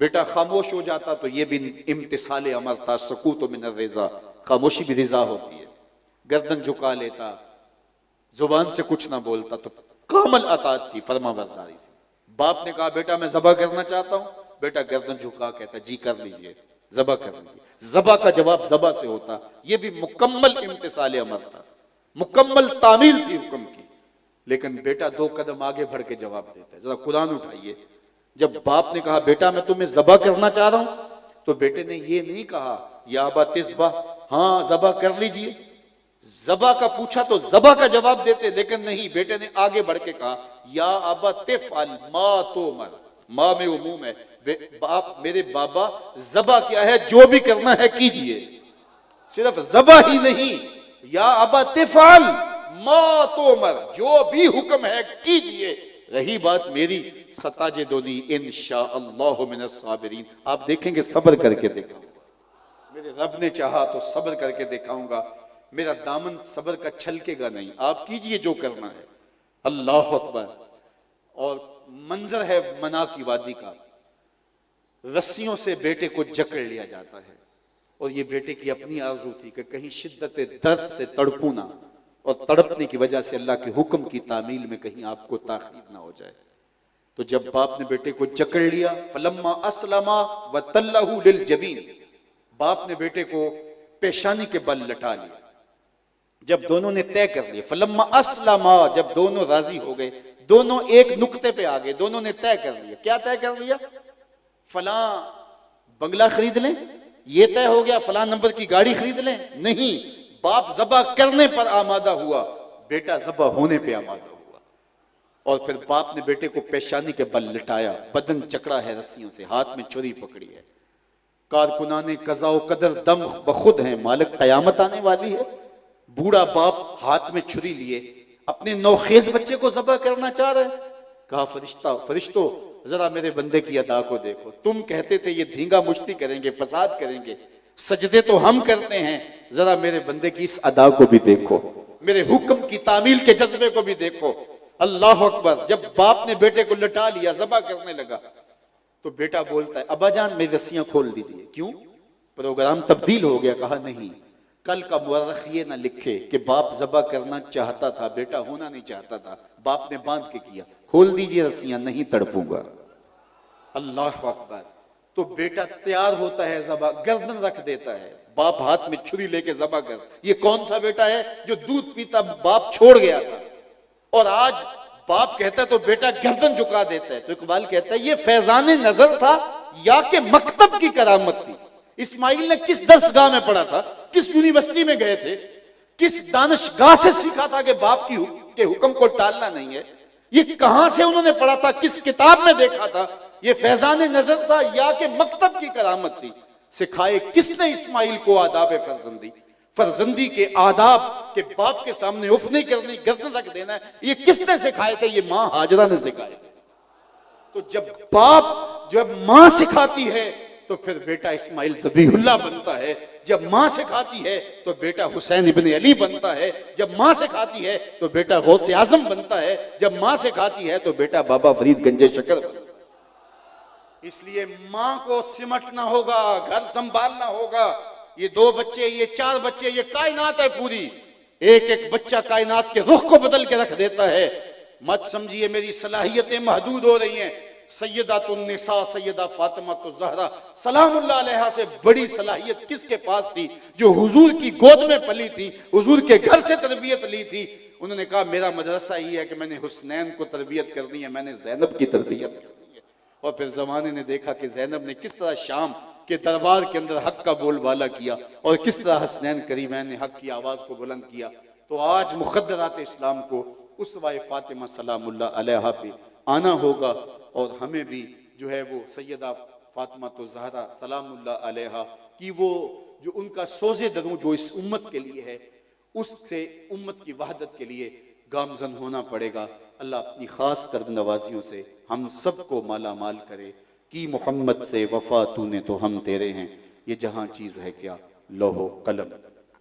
بیٹا خاموش ہو جاتا تو یہ بھی امتثال امر تھا، سکوت من الرضا، خاموشی بھی رضا ہوتی ہے. گردن جھکا لیتا، زبان سے کچھ نہ بولتا تو کامل اطاعت تھی، فرما برداری سے. باپ نے کہا بیٹا میں ذبح کرنا چاہتا ہوں، بیٹا گردن جھکا کہتا جی کر لیجئے، ذبح کر لیجئے. ذبح کا جواب ذبح سے ہوتا، یہ بھی مکمل امتثال امر تھا، مکمل تعمیل تھی حکم کی. لیکن بیٹا دو قدم آگے بڑھ کے جواب دیتا ہے. ذرا قرآن اٹھائیے، جب باپ نے کہا بیٹا میں تمہیں ذبح کرنا چاہ رہا ہوں، تو بیٹے نے یہ نہیں کہا یا ابا تذبح، ہاں ذبح کر لیجئے، ذبح کا پوچھا تو ذبح کا جواب دیتے، لیکن نہیں، بیٹے نے آگے بڑھ کے کہا یا ابا تفعل ما تؤمر، ماں میں عموم ہے، باپ میرے بابا ذبح کیا ہے، جو بھی کرنا ہے کیجئے، صرف ذبح ہی نہیں، یا ابا تفعل ما تؤمر، جو بھی حکم ہے کیجئے، رہی بات میری ستجدنی انشاءاللہ من الصابرین، آپ دیکھیں گے صبر کر کے دکھاؤں گا، میرے رب نے چاہا تو صبر کر کے دکھاؤں گا، میرا دامن صبر کا چھلکے گا نہیں، آپ کیجئے جو کرنا ہے۔ اللہ اکبر۔ اور منظر ہے منا کی وادی کا، رسیوں سے بیٹے کو جکڑ لیا جاتا ہے، اور یہ بیٹے کی اپنی آرزو تھی کہ کہیں شدت درد سے تڑپوں نہ، اور تڑپنے کی وجہ سے اللہ کے حکم کی تعمیل میں کہیں آپ کو تاخیر نہ ہو جائے۔ تو جب باپ نے بیٹے کو جکڑ لیا، فلما اسلما وتلہ للجبین، باپ نے بیٹے کو پیشانی کے بل لٹا لیا، جب دونوں نے طے کر لیا، فلما اسلما، جب دونوں راضی ہو گئے، دونوں ایک نقطے پہ آگئے، دونوں نے طے کر لیا، کیا طے کر لیا؟ فلاں بنگلہ خرید لیں، یہ طے ہو گیا فلاں نمبر کی گاڑی خرید لیں، نہیں، باپ ذبح کرنے پر آمادہ ہوا، بیٹا ذبح ہونے پہ آمادہ ہوا، اور پھر باپ نے بیٹے کو پیشانی کے بل لٹایا، بدن چکڑا ہے رسیوں سے، ہاتھ میں چھری پکڑی ہے، کارکنان قضاء و قدر دم بخود ہیں، مالک قیامت آنے والی ہے، بوڑھا باپ ہاتھ میں چھری لیے اپنے نوخیز بچے کو ذبح کرنا چاہ رہے، کہا فرشتوں ذرا میرے بندے کی ادا کو دیکھو، تم کہتے تھے یہ دھینگا مشتی کریں گے، فساد کریں گے، سجدے تو ہم کرتے ہیں، ذرا میرے بندے کی اس ادا کو بھی دیکھو، میرے حکم کی تعمیل کے جذبے کو بھی دیکھو۔ اللہ اکبر۔ جب باپ نے بیٹے کو لٹا لیا، ذبح کرنے لگا، تو بیٹا بولتا ہے ابا جان میری رسیاں کھول دیجئے، کیوں؟ پروگرام تبدیل ہو گیا، کہا نہیں، کل کا مورخ یہ نہ لکھے کہ باپ ذبح کرنا چاہتا تھا، بیٹا ہونا نہیں چاہتا تھا، باپ نے باندھ کے کیا، کھول دیجئے رسیاں، نہیں تڑپوں گا۔ اللہ اکبر۔ تو بیٹا تیار ہوتا ہے ذبح، گردن رکھ دیتا ہے، باپ ہاتھ میں چھری لے کے ذبح کر۔ یہ کون سا بیٹا ہے جو دودھ پیتا باپ چھوڑ گیا تھا، اور آج باپ کہتا ہے تو بیٹا گردن جھکا دیتا ہے۔ تو اقبال کہتا ہے یہ فیضان نظر تھا یا کہ مکتب کی کرامت تھی؟ اسماعیل نے کس درسگاہ میں پڑھا تھا، کس یونیورسٹی میں گئے تھے، کس دانشگاہ سے سیکھا تھا کہ باپ کے حکم کو ٹالنا نہیں ہے؟ یہ کہاں سے انہوں نے پڑھا تھا، کس کتاب میں دیکھا تھا؟ یہ فیضان نظر تھا یا کہ مکتب کی کرامت تھی؟ سکھائے کس نے اسماعیل کو آداب فرزندی؟ فرزندی کے آداب کہ باپ کے سامنے اف نہیں کرنی، گردن رکھ دینا ہے، یہ کس نے سکھائے تھے؟ یہ ماں ہاجرہ نے سکھائے تھے۔ تو جب ماں سکھاتی ہے تو پھر بیٹا اسماعیل ذبیح اللہ بنتا ہے، جب ماں سکھاتی ہے تو بیٹا حسین ابن علی بنتا ہے، جب ماں سکھاتی ہے تو بیٹا غوث اعظم بنتا ہے، جب ماں سکھاتی ہے تو بیٹا بابا فرید گنج شکر بنتا ہے۔ اس لیے ماں کو سمٹنا ہوگا، گھر سنبھالنا ہوگا۔ یہ 2 بچے، یہ 4 بچے، یہ کائنات ہے پوری، ایک ایک بچہ کائنات کے رخ کو بدل کے رکھ دیتا ہے۔ مت سمجھیے میری صلاحیتیں محدود ہو رہی ہیں، سیدات النساء سیدہ فاطمہ الزہرا سلام اللہ علیہا سے بڑی صلاحیت کس کے پاس تھی؟ جو حضور کی گود میں پلی تھی، حضور کے گھر سے تربیت لی تھی۔ انہوں نے کہا میرا مدرسہ ہی ہے کہ میں نے حسنین کو تربیت کرنی ہے، میں نے زینب کی تربیت کرنی ہے۔ اور پھر زمانے نے دیکھا کہ زینب نے کس طرح شام کے دربار کے اندر حق کا بول بالا کیا، اور کس طرح حسنین کریمین نے حق کی آواز کو بلند کیا۔ تو آج مقدرات اسلام کو اسوہ فاطمہ سلام اللہ علیہا پہ آنا ہوگا، اور ہمیں بھی جو ہے وہ سیدہ فاطمہ الزہرا سلام اللہ علیہا کی وہ جو ان کا سوز دروں جو اس امت کے لیے ہے، اس سے امت کی وحدت کے لیے گامزن ہونا پڑے گا۔ اللہ اپنی خاص کرم نوازیوں سے ہم سب کو مالا مال کرے۔ کی محمد سے وفا تو نے تو ہم تیرے ہیں، یہ جہاں چیز ہے کیا لوح و قلم۔